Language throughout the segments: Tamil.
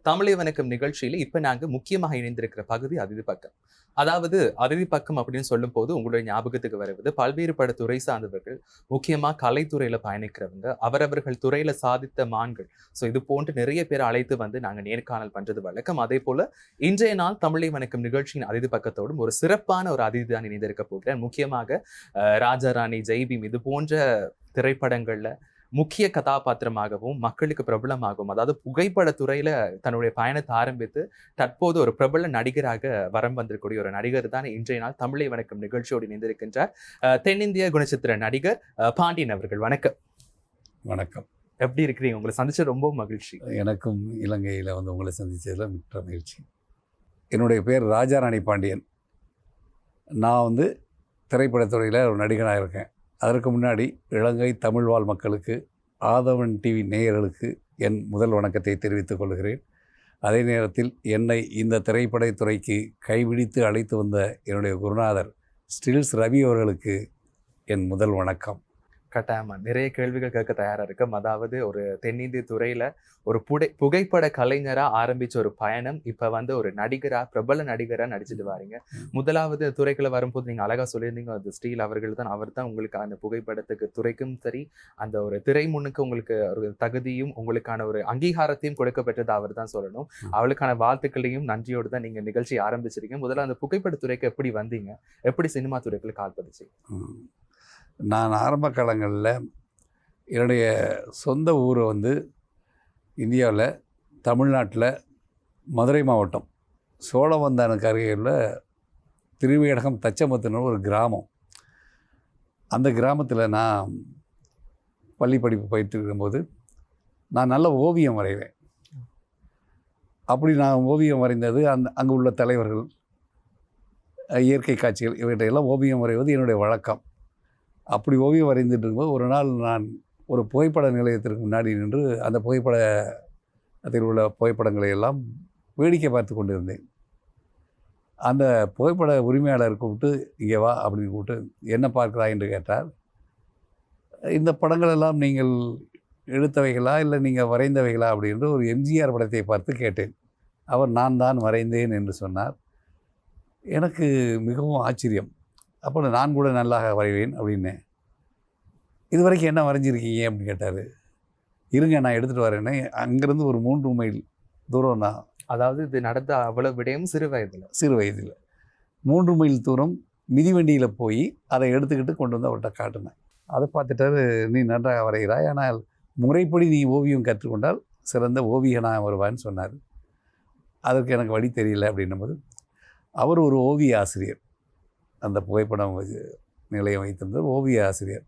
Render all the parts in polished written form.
தமிழை வணக்கம் நிகழ்ச்சியில இப்ப நாங்க முக்கியமாக இணைந்திருக்கிற பகுதி அதிதி பக்கம். அதாவது அதிதி பக்கம் அப்படின்னு சொல்லும் போது உங்களுடைய ஞாபகத்துக்கு வருவது பல்வேறுபட்ட துறை சார்ந்தவர்கள், முக்கியமா கலைத்துறையில பயணிக்கிறவங்க, அவரவர்கள் துறையில சாதித்த மான்கள். இது போன்று நிறைய பேர் அழைத்து வந்து நாங்க நேர்காணல் பண்றது வழக்கம். அதே போல இன்றைய நாள் தமிழை வணக்கம் நிகழ்ச்சியின் அதிதி பக்கத்தோடும் ஒரு சிறப்பான ஒரு அதிதி தான் இணைந்திருக்க போகிறேன். முக்கியமாக ராஜா ராணி, ஜெய்பீம் இது போன்ற திரைப்படங்கள்ல முக்கிய கதாபாத்திரமாகவும் மக்களுக்கு பிரபலமாகவும், அதாவது புகைப்பட துறையில தன்னுடைய பயணத்தை ஆரம்பித்து தற்போது ஒரு பிரபல நடிகராக வரம் வந்திருக்கக்கூடிய ஒரு நடிகர் தான் இன்றைய நாள் தமிழை வணக்கம் நிகழ்ச்சியோடு இணைந்திருக்கின்றார். தென்னிந்திய குணச்சித்திர நடிகர் பாண்டியன் அவர்கள். வணக்கம். வணக்கம். எப்படி இருக்கிறீங்க? உங்களை சந்திச்ச ரொம்ப மகிழ்ச்சி. எனக்கும் இலங்கையில் வந்து உங்களை சந்தித்ததில் மிக்க மகிழ்ச்சி. என்னுடைய பேர் ராஜாராணி பாண்டியன். நான் வந்து திரைப்படத்துறையில் ஒரு நடிகனாக இருக்கேன். அதற்கு முன்னாடி இலங்கை தமிழ்வாழ் மக்களுக்கு, ஆதவன் டிவி நேயர்களுக்கு என் முதல் வணக்கத்தை தெரிவித்துக் கொள்கிறேன். அதே நேரத்தில் என்னை இந்த திரைப்படத்துறைக்கு கைபிடித்து அழைத்து வந்த என்னுடைய குருநாதர் ஸ்டில்ஸ் ரவி அவர்களுக்கு என் முதல் வணக்கம். கட்டாயமா நிறைய கேள்விகள் கேட்க தயாரா இருக்கும். அதாவது ஒரு தென்னிந்திய துறையில ஒரு புகைப்பட கலைஞரா ஆரம்பிச்ச ஒரு பயணம் இப்ப வந்து ஒரு நடிகரா, பிரபல நடிகரா நடிச்சுட்டு வாரீங்க. முதலாவது துறைக்குள்ள வரும்போது நீங்க அழகா சொல்லியிருந்தீங்க, அது ஸ்டீல் அவர்கள் தான் உங்களுக்கு அந்த புகைப்படத்துக்கு துறைக்கும் சரி, அந்த ஒரு திரை முன்னுக்கு உங்களுக்கு ஒரு தகுதியும் உங்களுக்கான ஒரு அங்கீகாரத்தையும் கொடுக்க பெற்றது அவர் தான் சொல்லணும். அவளுக்கான வாழ்த்துக்களையும் நன்றியோடு தான் நீங்க நிகழ்ச்சி ஆரம்பிச்சிருக்கீங்க. முதல்ல அந்த புகைப்பட துறைக்கு எப்படி வந்தீங்க? எப்படி சினிமா துறைக்குள்ள கால் பதிச்சு? நான் ஆரம்ப காலங்களில் என்னுடைய சொந்த ஊரை வந்து இந்தியாவில் தமிழ்நாட்டில் மதுரை மாவட்டம் சோழவந்தானுக்கு அருகில் திருவேடகம் தச்சமத்துன்னு ஒரு கிராமம். அந்த கிராமத்தில் நான் பள்ளி படிப்பு பயிற்றுக்கும்போது நான் நல்ல ஓவியம் வரைவேன். அப்படி நான் ஓவியம் வரைந்தது அங்கே உள்ள தலைவர்கள், இயற்கை காட்சிகள் இவற்றையெல்லாம் ஓவியம் வரைவது என்னுடைய வழக்கம். அப்படி ஓவியம் வரைந்துட்டு இருக்கும்போது ஒரு நாள் நான் ஒரு புகைப்பட நிலையத்திற்கு முன்னாடி நின்று அந்த அதில் உள்ள புகைப்படங்களை எல்லாம் வேடிக்கை பார்த்து கொண்டு இருந்தேன். அந்த புகைப்பட உரிமையாளர் கூப்பிட்டு இங்கே வா அப்படின்னு கூப்பிட்டு என்ன பார்க்கிறாய் என்று கேட்டார். இந்த படங்கள் எல்லாம் நீங்கள் எடுத்தவைகளா இல்லை நீங்கள் வரைந்தவைகளா அப்படின்று ஒரு எம்ஜிஆர் படத்தை பார்த்து கேட்டேன். அவர் நான் தான் வரைந்தேன் என்று சொன்னார். எனக்கு மிகவும் ஆச்சரியம். அப்போ நான் கூட நல்லா வரைவேன் அப்படின்னேன். இது வரைக்கும் என்ன வரைஞ்சிருக்கீங்க அப்படின்னு கேட்டார். இருங்க நான் எடுத்துகிட்டு வரேன்னு அங்கேருந்து ஒரு 3 மைல் தூரம் தான். அதாவது இது நடந்த அவ்வளோ விடயம் சிறு வயதில் 3 மைல் தூரம் மிதிவண்டியில் போய் அதை எடுத்துக்கிட்டு கொண்டு வந்து அவர்கிட்ட காட்டினேன். அதை பார்த்துட்டாரு, நீ நன்றாக வரைகிறாய், ஆனால் முறைப்படி நீ ஓவியம் கற்றுக்கொண்டால் சிறந்த ஓவியனாக வருவான்னு சொன்னார். அதற்கு எனக்கு வழி தெரியல அப்படின்னும்போது அவர் ஒரு ஓவிய ஆசிரியர், அந்த புகைப்படம் நிலையம் வைத்திருந்த ஓவிய ஆசிரியர்.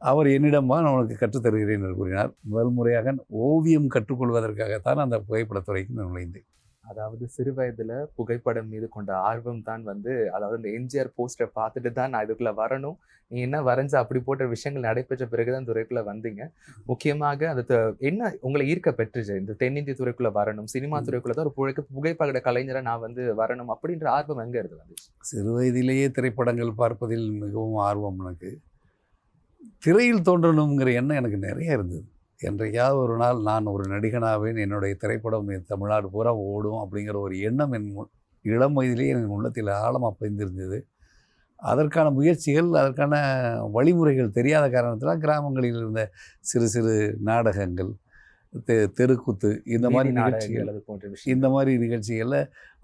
அவர் என்னிடமா நான் உனக்கு கற்றுத்தருகிறேன் என்று கூறினார். முதல் முறையாக ஓவியம் கற்றுக்கொள்வதற்காகத்தான் அந்த புகைப்படத்துறைக்கு நான் நுழைந்தேன். அதாவது சிறு வயதுல புகைப்படம் மீது கொண்ட ஆர்வம் தான் வந்து, அதாவது இந்த எம்ஜிஆர் போஸ்டரை பார்த்துட்டு தான் நான் இதுக்குள்ள வரணும், நீ என்ன வரைஞ்ச அப்படி போட்ட விஷயங்கள் நடைபெற்ற பிறகுதான் துறைக்குள்ள வந்தீங்க. முக்கியமாக அது என்ன உங்களை ஈர்க்க பெற்றுச்சு? இந்த தென்னிந்திய துறைக்குள்ள வரணும், சினிமா துறைக்குள்ள தான் ஒரு புகைப்பட கலைஞரை நான் வந்து வரணும் அப்படின்ற ஆர்வம் எங்க இருந்து வந்துச்சு? சிறு வயதிலேயே திரைப்படங்கள் பார்ப்பதில் மிகவும் ஆர்வம். எனக்கு திரையில் தோன்றணுங்கிற எண்ணம் எனக்கு நிறைய இருந்தது. என்றைக்காவது ஒரு நாள் நான் ஒரு நடிகனாவேன், என்னுடைய திரைப்படம் தமிழ்நாடு பூரா ஓடும் அப்படிங்கிற ஒரு எண்ணம் என் இளம் வயதிலேயே என் உள்ளத்தில் ஆழமாக பதிந்திருந்தது. அதற்கான முயற்சிகள், அதற்கான வழிமுறைகள் தெரியாத காரணத்தினால் கிராமங்களில் இருந்த சிறு சிறு நாடகங்கள், தெருக்கூத்து, இந்த மாதிரி நிகழ்ச்சிகளில்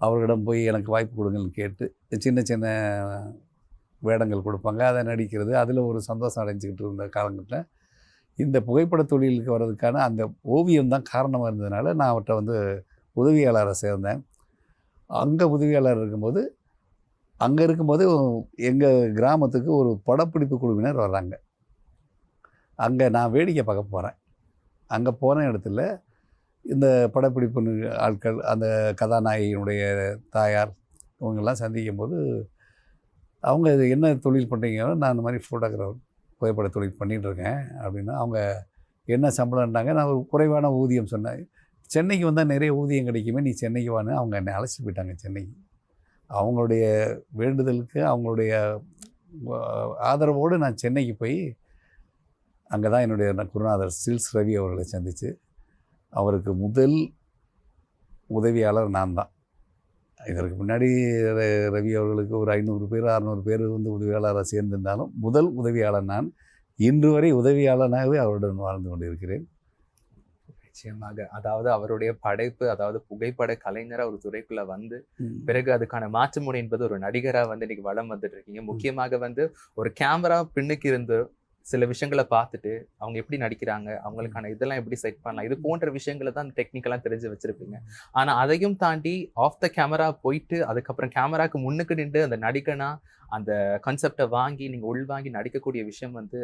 அவர்களிடம் போய் எனக்கு வாய்ப்பு கொடுங்கன்னு கேட்டு சின்ன சின்ன வேடங்கள் கொடுப்பாங்க, அதை நடிக்கிறது, அதில் ஒரு சந்தோஷம் அடைஞ்சிக்கிட்டு இருந்த காலங்களில் இந்த புகைப்பட தொழிலுக்கு வர்றதுக்கான அந்த ஓவியம் தான் காரணமாக இருந்ததுனால நான் அவர்கிட்ட வந்து உதவியாளரை சேர்ந்தேன். அங்கே உதவியாளர் இருக்கும்போது எங்கள் கிராமத்துக்கு ஒரு படப்பிடிப்பு குழுவினர் வர்றாங்க. அங்கே நான் வேடிக்கை பார்க்க போகிறேன். அங்கே போன இடத்துல இந்த படப்பிடிப்பு ஆட்கள், அந்த கதாநாயகியினுடைய தாயார், இவங்கெல்லாம் சந்திக்கும் போது அவங்க என்ன தொழில் பண்ணுறீங்கன்னா, நான் இந்த மாதிரி ஃபோட்டோகிராஃபர் புகைப்பட தொழில் பண்ணிகிட்ருக்கேன் அப்படின்னா, அவங்க என்ன சம்பளம்னாங்க. நான் ஒரு குறைவான ஊதியம் சொன்னேன். சென்னைக்கு வந்தால் நிறைய ஊதியம் கிடைக்குமே, நீ சென்னைக்கு வான்னு அவங்க என்னை அழைச்சிட்டு போயிட்டாங்க சென்னைக்கு. அவங்களுடைய வேண்டுதலுக்கு, அவங்களுடைய ஆதரவோடு நான் சென்னைக்கு போய் அங்கே தான் என்னுடைய குருநாதர் ஸ்டில்ஸ் ரவி அவர்களை சந்தித்து அவருக்கு முதல் உதவியாளர் நான் தான். இதற்கு முன்னாடி ரவி அவர்களுக்கு ஒரு 500 பேர் 600 பேர் வந்து உதவியாளராக சேர்ந்திருந்தாலும் முதல் உதவியாளர் நான். இன்று வரை உதவியாளனாகவே அவருடன் வாழ்ந்து கொண்டிருக்கிறேன். நிச்சயமாக. அதாவது அவருடைய படைப்பு, அதாவது புகைப்பட கலைஞரா ஒரு துறைக்குள்ள வந்து, பிறகு அதுக்கான மாற்று முனை என்பது ஒரு நடிகரா வந்து இன்னைக்கு வலம் வந்துட்டு இருக்கீங்க. முக்கியமாக வந்து ஒரு கேமரா பின்னுக்கு இருந்து சில விஷயங்களை பார்த்துட்டு, அவங்க எப்படி நடிக்கிறாங்க, அவங்களுக்கான இதெல்லாம் எப்படி செட் பண்ணலாம், இது போன்ற விஷயங்களை தான் டெக்னிக்கலா தெரிஞ்சு வச்சிருப்பீங்க. ஆனா அதையும் தாண்டி ஆஃப் த கேமரா போயிட்டு, அதுக்கப்புறம் கேமராக்கு முன்னுக்கு நின்று அந்த நடிகனா அந்த கான்செப்டை வாங்கி நீங்க உள்வாங்கி நடிக்கக்கூடிய விஷயம் வந்து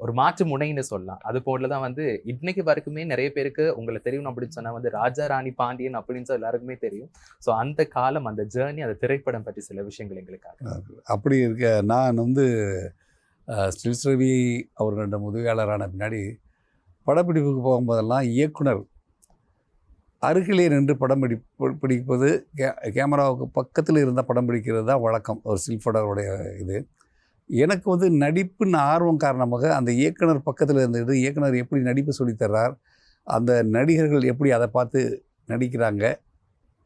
ஒரு மாற்று முனைன்னு சொல்லலாம். அது போலதான் வந்து இன்னைக்கு வரைக்குமே நிறைய பேருக்கு உங்களை தெரியும் அப்படின்னு சொன்னா வந்து ராஜா ராணி பாண்டியன் அப்படின்னு சொல்லி எல்லாருக்குமே தெரியும். ஸோ அந்த காலம், அந்த ஜேர்னி, அந்த திரைப்படம் பற்றி சில விஷயங்கள் எங்களுக்காக. அப்படி இருக்க நான் வந்து ஸ்டில்ஸ் ரவி அவர்களிடம் உதவியாளரான பின்னாடி படப்பிடிப்புக்கு போகும்போதெல்லாம் இயக்குனர் அருகிலே நின்று படம் பிடிப்பது, கேமராவுக்கு பக்கத்தில் இருந்தால் படம் பிடிக்கிறது தான் வழக்கம், ஒரு சில்ஃபடருடைய இது. எனக்கு வந்து நடிப்புன்னு ஆர்வம் காரணமாக அந்த இயக்குனர் பக்கத்தில் இருந்தது, இயக்குனர் எப்படி நடிப்பு சொல்லித்தர்றார், அந்த நடிகர்கள் எப்படி அதை பார்த்து நடிக்கிறாங்க,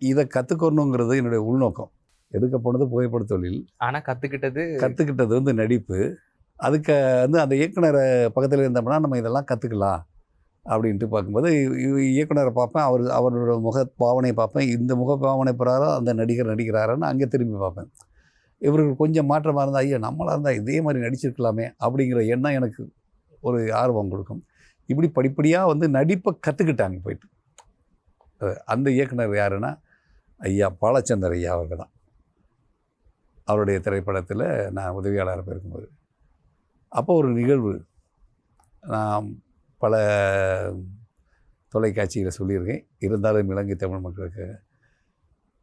இதை கற்றுக்கணுங்கிறது என்னுடைய உள்நோக்கம். எடுக்க போனது புகைப்பட தொழில், ஆனால் கற்றுக்கிட்டது வந்து நடிப்பு. அதுக்கு வந்து அந்த இயக்குனரை பக்கத்தில் இருந்தோம்னா நம்ம இதெல்லாம் கற்றுக்கலாம் அப்படின்ட்டு பார்க்கும்போது இயக்குனரை பார்ப்பேன், அவரோட முக பாவனை பார்ப்பேன், இந்த முக பாவனை பிரகாரம் அந்த நடிகர் நடிக்கிறாருன்னு அங்கே திரும்பி பார்ப்பேன். இவர்கள் கொஞ்சம் மாற்றமாக இருந்தால் ஐயோ நம்மளாக இருந்தால் இதே மாதிரி நடிச்சிருக்கலாமே அப்படிங்கிற எண்ணம் எனக்கு ஒரு ஆர்வம் கொடுக்கும். இப்படி படிப்படியாக வந்து நடிப்பை கற்றுக்கிட்டாங்க போயிட்டு. அந்த இயக்குனர் யாருன்னா ஐயா பாலச்சந்தர் ஐயா அவர்கள் தான். அவருடைய திரைப்படத்தில் நான் உதவியாளராக இருக்கும்போது அப்போ ஒரு நிகழ்வு நான் பல தொலைக்காட்சியில் சொல்லியிருக்கேன். இருந்தாலும் இலங்கை தமிழ் மக்களுக்கு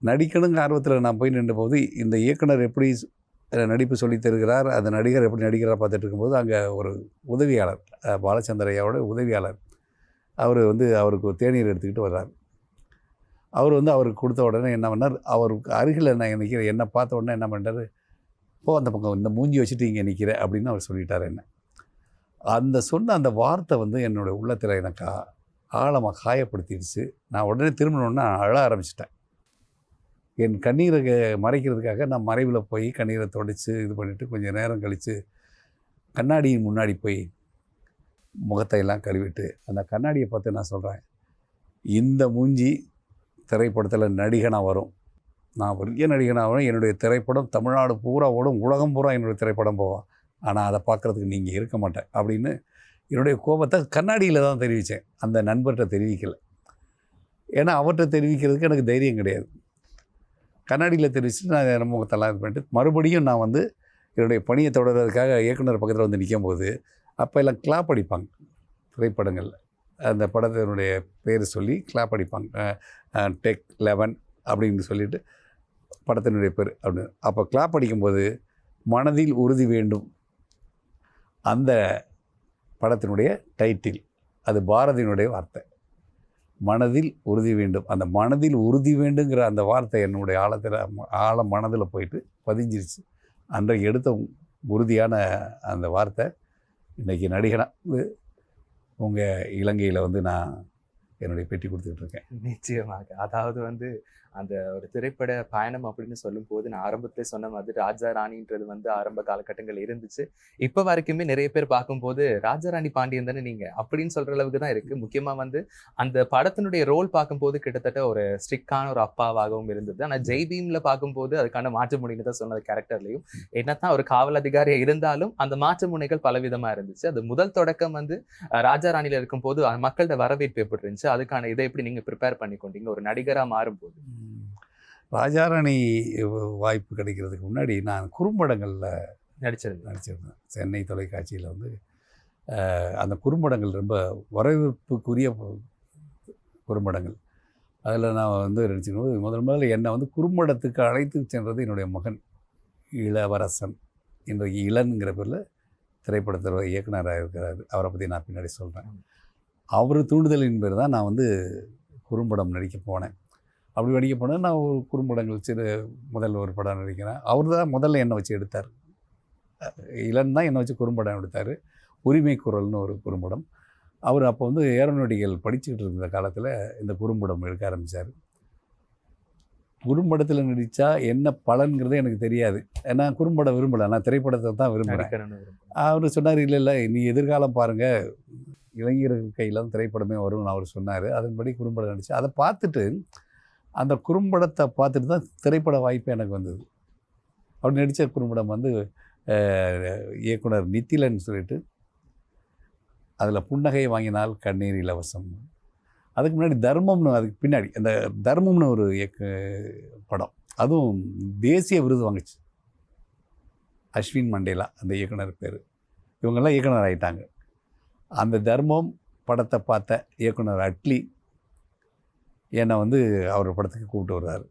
நடிக்கணுங்கிற ஆர்வத்தில் நான் போய் நின்றபோது இந்த இயக்குனர் எப்படி நடிப்பு சொல்லித் தருகிறார், அந்த நடிகர் எப்படி நடிக்கிறார் பார்த்துட்டு இருக்கும்போது அங்கே ஒரு உதவியாளர், பாலச்சந்திரையாவோட உதவியாளர், அவர் வந்து அவருக்கு ஒரு தேநீர் எடுத்துக்கிட்டு வர்றார். அவர் வந்து அவருக்கு கொடுத்த உடனே என்ன பண்ணார், அவருக்கு அருகில் நான் நிற்கிறேன், என்னை பார்த்த உடனே என்ன பண்ணுறாரு, அந்த பக்கம் இந்த மூஞ்சி வச்சுட்டு இங்கே நிற்கிற அப்படின்னு அவர் சொல்லிட்டார். என்ன அந்த சொன்ன அந்த வார்த்தை வந்து என்னோடய உள்ளத்தில் எனக்கு ஆழமாக காயப்படுத்திடுச்சு. நான் உடனே திரும்பணுன்னா அழ ஆரம்பிச்சிட்டேன். என் கண்ணீரை மறைக்கிறதுக்காக நான் மறைவில் போய் கண்ணீரை துடைச்சி இது பண்ணிவிட்டு கொஞ்சம் நேரம் கழித்து கண்ணாடியின் முன்னாடி போய் முகத்தையெல்லாம் கழுவிட்டு அந்த கண்ணாடியை பார்த்து நான் சொல்கிறேன், இந்த மூஞ்சி திரைப்படத்தில் நடிகனாக வரும், நான் பெரிய நடிகனாக வரும், என்னுடைய திரைப்படம் தமிழ்நாடு பூரா ஓடும், உலகம் பூரா என்னுடைய திரைப்படம் போவான், ஆனால் அதை பார்க்குறதுக்கு நீங்கள் இருக்க மாட்டேன் அப்படின்னு என்னுடைய கோபத்தை கண்ணாடியில் தான் தெரிவித்தேன். அந்த நண்பர்கிட்ட தெரிவிக்கலை. ஏன்னா அவர்கிட்ட தெரிவிக்கிறதுக்கு எனக்கு தைரியம் கிடையாது. கண்ணாடியில் தெரிவிச்சுட்டு நான் முகத்தெல்லாம் இது பண்ணிட்டு மறுபடியும் நான் வந்து என்னுடைய பணியை தொடர்றதுக்காக இயக்குனர் பக்கத்தில் வந்து நிற்கும்போது அப்போ எல்லாம் கிளாப் அடிப்பாங்க திரைப்படங்களில். அந்த படத்தினுடைய பேர் சொல்லி கிளாப் அடிப்பாங்க, டெக் 11 அப்படின்னு சொல்லிட்டு படத்தினுடைய பேர் அப்படின்னு. அப்போ கிளாப் அடிக்கும்போது மனதில் உறுதி வேண்டும் அந்த படத்தினுடைய டைட்டில், அது பாரதியினுடைய வார்த்தை, மனதில் உறுதி வேண்டும். அந்த மனதில் உறுதி வேண்டுங்கிற அந்த வார்த்தை என்னுடைய ஆழ மனதில் போயிட்டு பதிஞ்சிருச்சு. அன்றைக்கு எடுத்த உறுதியான அந்த வார்த்தை இன்றைக்கி நடிகனாக உங்கள் இலங்கையில் வந்து நான் என்னுடைய பேட்டி கொடுத்துக்கிட்டு இருக்கேன். நிச்சயமாக. அதாவது வந்து அந்த ஒரு திரைப்பட பயணம் அப்படின்னு சொல்லும் போது நான் ஆரம்பத்திலே சொன்ன மாதிரி ராஜா ராணின்றது வந்து ஆரம்ப காலகட்டங்கள் இருந்துச்சு. இப்போ வரைக்குமே நிறைய பேர் பார்க்கும்போது ராஜா ராணி பாண்டியன் தானே நீங்க அப்படின்னு சொல்ற அளவுக்கு தான் இருக்கு. முக்கியமா வந்து அந்த படத்தினுடைய ரோல் பார்க்கும்போது கிட்டத்தட்ட ஒரு ஸ்ட்ரிக்டான ஒரு அப்பாவாகவும் இருந்தது. ஆனால் ஜெய்பீம்ல பார்க்கும்போது அதுக்கான மாற்று முனைன்னு தான் சொன்னது கேரக்டர்லையும். என்னத்தான் ஒரு காவல் அதிகாரியா இருந்தாலும் அந்த மாற்று முனைகள் பலவிதமா இருந்துச்சு. அது முதல் தொடக்கம் வந்து ராஜா ராணியில இருக்கும்போது மக்களோட வரவேற்பு எப்படி இருந்துச்சு, அதுக்கான இதை எப்படி நீங்க ப்ரிப்பேர் பண்ணி கொண்டீங்க ஒரு நடிகரா மாறும்போது? ராஜாராணி வாய்ப்பு கிடைக்கிறதுக்கு முன்னாடி நான் குறும்படங்களில் நடிச்சிருந்தேன். சென்னை தொலைக்காட்சியில் வந்து அந்த குறும்படங்கள் ரொம்ப வரவேற்புக்குரிய குறும்படங்கள். அதில் நான் வந்து நடிச்சிருக்கும்போது முதல்ல என்னை வந்து குறும்படத்துக்கு அழைத்து சென்றது என்னுடைய மகன் இளவரசன். இன்றைக்கு இளன்கிற பேரில் திரைப்படத்தில் இயக்குனராக இருக்கிறார். அவரை பற்றி நான் பின்னாடி சொல்கிறேன். அவர் தூண்டுதலின் பேர் தான் நான் வந்து குறும்படம் நடிக்க போனேன். அப்படி நடிக்க போனேன். நான் ஒரு குறும்படங்கள் முதல்ல ஒரு படம் நடிக்கிறேன். அவர் தான் முதல்ல என்னை வச்சு எடுத்தார். இளன் தான் என்னை வச்சு குறும்படம் எடுத்தார். உரிமை குரல்னு ஒரு குறும்படம். அவர் அப்போ வந்து ஏரோநாட்டிக்கல் படிச்சுக்கிட்டு இருந்த காலத்தில் இந்த குறும்படம் எடுக்க ஆரம்பித்தார். குறும்படத்தில் நடித்தா என்ன பலன்கிறது எனக்கு தெரியாது. ஏன்னா குறும்படம் விரும்பலை, நான் திரைப்படத்தை தான் விரும்புகிறேன். நடிக்கணும்னு விரும்புறேன். அவர் சொன்னார், இல்லை இல்லை நீ எதிர்காலம் பாருங்கள், இளைஞர்கள் கையில் தான் திரைப்படமே வரும்னு அவர் சொன்னார். அதன்படி குறும்படம் நடித்து அதை பார்த்துட்டு, அந்த குறும்படத்தை பார்த்துட்டு தான் திரைப்பட வாய்ப்பு எனக்கு வந்தது. அவர் நடித்த குறும்படம் வந்து இயக்குனர் நித்திலன் சொல்லிட்டு, அதில் புன்னகை வாங்கினால் கண்ணீர் இலவசம். அதுக்கு முன்னாடி தர்மம்னு, அதுக்கு பின்னாடி அந்த தர்மம்னு ஒரு படம், அதுவும் தேசிய விருது வாங்குச்சு. அஸ்வின் மண்டேலா அந்த இயக்குனர் பேர். இவங்கெல்லாம் இயக்குனர் ஆகிட்டாங்க. அந்த தர்மம் படத்தை பார்த்த இயக்குனர் அட்லி என்னை வந்து அவர் படத்துக்கு கூப்பிட்டு வர்றாரு.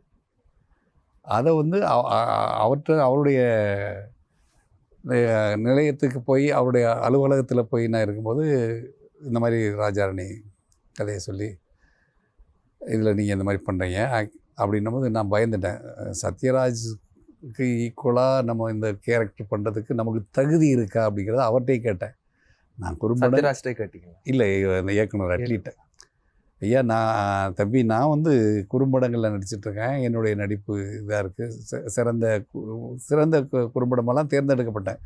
அதை வந்து அவருடைய நிலையத்துக்கு போய், அவருடைய அலுவலகத்தில் போய் நான் இருக்கும்போது இந்த மாதிரி ராஜாராணி கதையை சொல்லி, இதில் நீங்கள் இந்த மாதிரி பண்ணுறீங்க அப்படின்னும்போது நான் பயந்துட்டேன். சத்யராஜுக்கு ஈக்குவலாக நம்ம இந்த கேரக்டர் பண்ணுறதுக்கு நமக்கு தகுதி இருக்கா அப்படிங்கிறத அவர்கிட்டே கேட்டேன். நான் குறும்படம் சத்யராஜ்டே கேட்டீங்களா? இல்லை, இந்த இயக்குனர் அட்லிட்ட, ஐயா தம்பி நான் வந்து குறும்படங்களில் நடிச்சிட்ருக்கேன், என்னுடைய நடிப்பு இதாக இருக்குது, சிறந்த குறும்படமெல்லாம் தேர்ந்தெடுக்கப்பட்டேன்.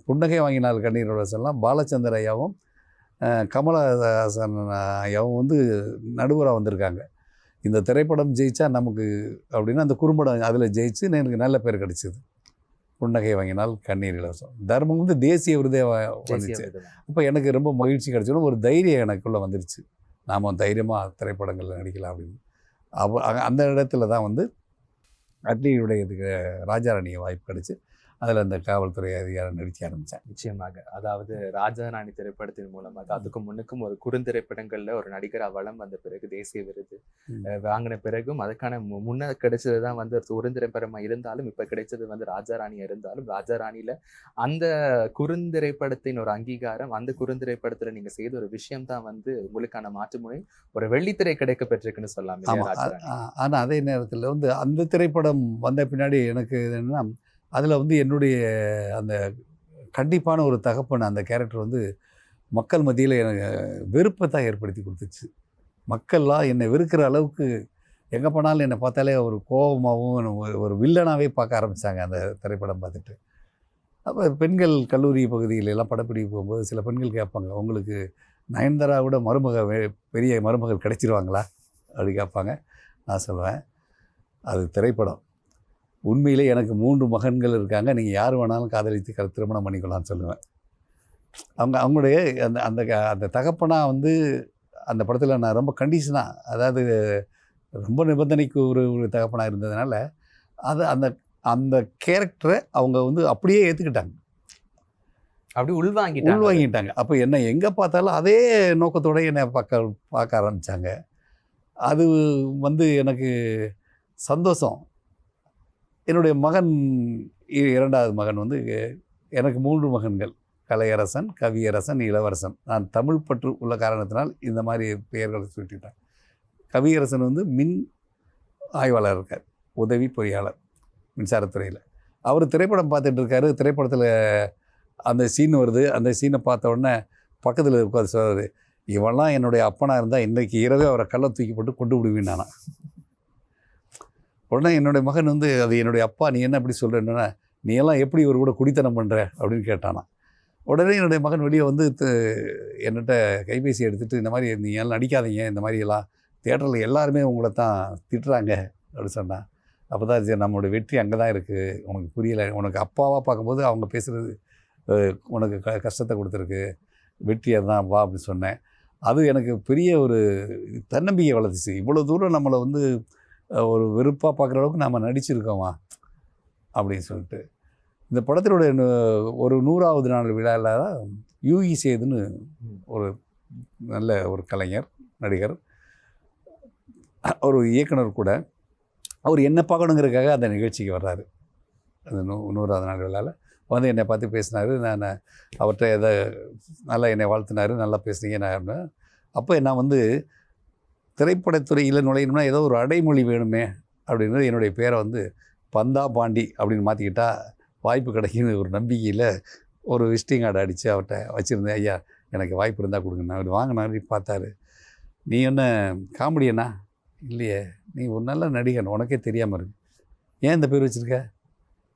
புன்னகை வாங்கினால் கண்ணீர் இலவசம்லாம் பாலச்சந்தர் ஐயாவும் கமலஹாசன் ஐயாவும் வந்து நடுவராக வந்திருக்காங்க. இந்த திரைப்படம் ஜெயிச்சா நமக்கு அப்படின்னா அந்த குறும்படம் அதில் ஜெயிச்சு எனக்கு நல்ல பேர் கிடச்சிது. புன்னகை வாங்கினால் கண்ணீர் இலவசம். தர்மம் வந்து தேசிய விருதே வந்துச்சு. அப்போ எனக்கு ரொம்ப மகிழ்ச்சி கிடச்சோன்னு ஒரு தைரியம் எனக்குள்ளே வந்துருச்சு, நாம் தைரியமாக திரைப்படங்களில் நடிக்கலாம் அப்படின்னு. அந்த இடத்துல தான் வந்து அட்லியுடைய இதுக்கு ராஜாராணியை வாய்ப்பு கிடச்சி அதில் அந்த காவல்துறை அதிகாரி நடிக்க ஆரம்பித்தேன். நிச்சயமாக. அதாவது ராஜாராணி திரைப்படத்தின் மூலமாக, அதுக்கு முன்னுக்கும் ஒரு குறுந்திரைப்படங்களில் ஒரு நடிகராக வளம் வந்த பிறகு தேசிய விருது வாங்கின பிறகும், அதுக்கான முன்ன கிடைச்சது தான் வந்து குறுந்திரைப்படமாக இருந்தாலும், இப்போ கிடைச்சது வந்து ராஜாராணியாக இருந்தாலும், ராஜாராணியில் அந்த குறுந்திரைப்படத்தின் ஒரு அங்கீகாரம், அந்த குறுந்திரைப்படத்தில் நீங்கள் செய்த ஒரு விஷயம் தான் வந்து உங்களுக்கான மாற்றுமுறை ஒரு வெள்ளித்திரை கிடைக்க பெற்றிருக்குன்னு சொல்லலாம். ஆனால் அதே நேரத்தில் வந்து அந்த திரைப்படம் வந்த பின்னாடி எனக்கு என்னென்னா, அதில் வந்து என்னுடைய அந்த கண்டிப்பான ஒரு தகப்பன் அந்த கேரக்டர் வந்து மக்கள் மத்தியில் எனக்கு வெறுப்பை தான் ஏற்படுத்தி கொடுத்துச்சு. மக்கள்லாம் என்னை வெறுக்கிற அளவுக்கு எங்கே போனாலும் என்னை பார்த்தாலே ஒரு கோபமாகவும் ஒரு வில்லனாகவே பார்க்க ஆரம்பித்தாங்க அந்த திரைப்படம் பார்த்துட்டு. அப்போ பெண்கள் கல்லூரி பகுதியிலெல்லாம் படப்பிடிப்பு போகும்போது சில பெண்கள் கேட்பாங்க, உங்களுக்கு நயன்தாரா கூட பெரிய மருமகள் கிடைச்சிருவாங்களா அப்படி கேட்பாங்க. நான் சொல்லுவேன், அது திரைப்படம், உண்மையிலே எனக்கு 3 மகன்கள் இருக்காங்க, நீங்கள் யார் வேணாலும் காதலித்து திருமணம் பண்ணிக்கலாம்னு சொல்லுவேன். அவங்களுடைய அந்த அந்த அந்த தகப்பனாக வந்து அந்த படத்தில் நான் ரொம்ப கண்டிஷனாக, அதாவது ரொம்ப நிபந்தனைக்கு ஒரு தகப்பனாக இருந்ததுனால அது அந்த அந்த கேரக்டரை அவங்க வந்து அப்படியே ஏற்றுக்கிட்டாங்க, அப்படி உள்வாங்கிட்டாங்க. அப்போ என்னை எங்கே பார்த்தாலும் அதே நோக்கத்தோடு என்னை பார்க்க ஆரம்பித்தாங்க. அது வந்து எனக்கு சந்தோஷம். என்னுடைய மகன், 2வது மகன் வந்து, எனக்கு 3 மகன்கள், கலையரசன், கவியரசன், இளவரசன். நான் தமிழ் பற்று உள்ள காரணத்தினால் இந்த மாதிரி பெயர்களை சுட்டிட்டேன். கவியரசன் வந்து மின் ஆய்வாளர் இருக்கார், உதவி பொறியாளர் மின்சாரத்துறையில். அவர் திரைப்படம் பார்த்துட்டு இருக்காரு. திரைப்படத்தில் அந்த சீன் வருது. அந்த சீனை பார்த்த உடனே பக்கத்தில் உட்காந்து சொல்கிறாரு, இவெல்லாம் என்னுடைய அப்பனாக இருந்தால் இன்றைக்கி இரவே அவரை கல்லை தூக்கி போட்டு கொண்டு விடுவேன் நானா. உடனே என்னுடைய மகன் வந்து, அது என்னுடைய அப்பா, நீ என்ன அப்படி சொல்கிறேன்னா, நீ எல்லாம் எப்படி ஒரு கூட குடித்தனம் பண்ணுற அப்படின்னு கேட்டானா. உடனே என்னுடைய மகன் வெளியே வந்து என்கிட்ட கைபேசி எடுத்துகிட்டு, இந்த மாதிரி நீ எல்லாம் நடிக்காதீங்க, இந்த மாதிரியெல்லாம் தியேட்டரில் எல்லாருமே உங்களை தான் திட்டுறாங்க அப்படின்னு சொன்னான். அப்போ தான் சரி, நம்மளோட வெற்றி அங்கே தான் இருக்குது, உனக்கு புரியலை, உனக்கு அப்பாவாக பார்க்கும்போது அவங்க பேசுகிறது உனக்கு கஷ்டத்தை கொடுத்துருக்கு, வெற்றி அதுதான் வா அப்படின்னு சொன்னேன். அது எனக்கு பெரிய ஒரு தன்னம்பிக்கை வளர்த்துச்சு. இவ்வளோ தூரம் நம்மளை வந்து ஒரு வெறுப்பாக பார்க்குற அளவுக்கு நாம் நடிச்சிருக்கோமா அப்படின்னு சொல்லிட்டு. இந்த படத்தினுடைய ஒரு 100வது நாள் விழாவில் யூகி சேதுன்னு ஒரு நல்ல ஒரு கலைஞர், நடிகர், ஒரு இயக்குனர் கூட, அவர் என்ன பார்க்கணுங்கிறதுக்காக அந்த நிகழ்ச்சிக்கு வர்றாரு. அந்த 100வது நாள் விழாவில் வந்து என்னை பார்த்து பேசினார். நான் அவர்கிட்ட எதை நல்லா என்னை வாழ்த்தினார், நல்லா பேசுனீங்க நான். அப்போ நான் வந்து திரைப்படத்துறையில் நுழையணும்னா ஏதோ ஒரு அடைமொழி வேணுமே அப்படின்றது என்னுடைய பேரை வந்து பந்தா பாண்டி அப்படின்னு மாற்றிக்கிட்டா வாய்ப்பு கிடைக்குன்னு ஒரு நம்பிக்கையில் ஒரு விசிட்டிங் கார்டு அடித்து அவர்கிட்ட வச்சுருந்தேன். ஐயா எனக்கு வாய்ப்பு இருந்தால் கொடுங்க. அவர் வாங்கினாரு, பார்த்தாரு, நீ என்ன காமெடியனா, இல்லையே, நீ ஒரு நல்ல நடிகன், உனக்கே தெரியாமல் இருக்கு, ஏன் இந்த பேர் வச்சுருக்க,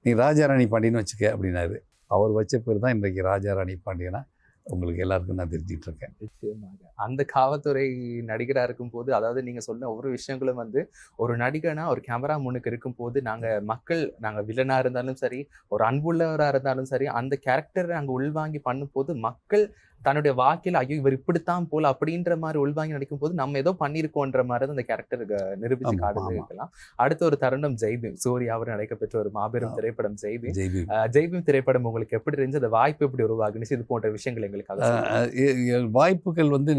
நீ ராஜாராணி பாண்டியன்னு வச்சுக்க அப்படின்னாரு. அவர் வச்ச பேர் தான் இன்றைக்கு ராஜாராணி பாண்டியனா உங்களுக்கு எல்லாருக்கும் நான் தெரிஞ்சிட்டு இருக்கேன். நிச்சயமாக. அந்த காவல்துறை நடிகரா இருக்கும்போது, அதாவது நீங்க சொன்ன ஒவ்வொரு விஷயங்களும் வந்து, ஒரு நடிகனா ஒரு கேமரா முன்னுக்கு இருக்கும்போது, நாங்க வில்லனா இருந்தாலும் சரி, ஒரு அன்புள்ளவரா இருந்தாலும் சரி, அந்த கேரக்டர நாங்க உள்வாங்கி பண்ணும்போது, மக்கள் தன்னுடைய வாழ்க்கையில, ஐயோ! இவர் இப்படித்தான் போல அப்படின்ற மாரி உள்வாங்கி நடிக்கும்போது, நம்ம ஏதோ பண்ணியிருக்கோன்ற மாரி தான் அந்த கேரக்டர் நிரூபிச்சு ஆமாம், காட்டுது ஆமாம். இருக்கலாம். அடுத்த ஒரு தருணம் ஜெய்பீம். சூர்யா அவர் நடிக்கப்பெற்ற ஒரு மாபெரும் திரைப்படம் ஜெய்பீம். ஜெய்பீம். ஜெய்பீம் திரைப்படம் உங்களுக்கு எப்படி இருந்துச்சு? அந்த வாய்ப்பு எப்படி உருவாகுனுச்சு? இது போன்ற விஷயங்கள் எங்களுக்காக சொல்லுங்க. வாய்ப்புகள் வந்து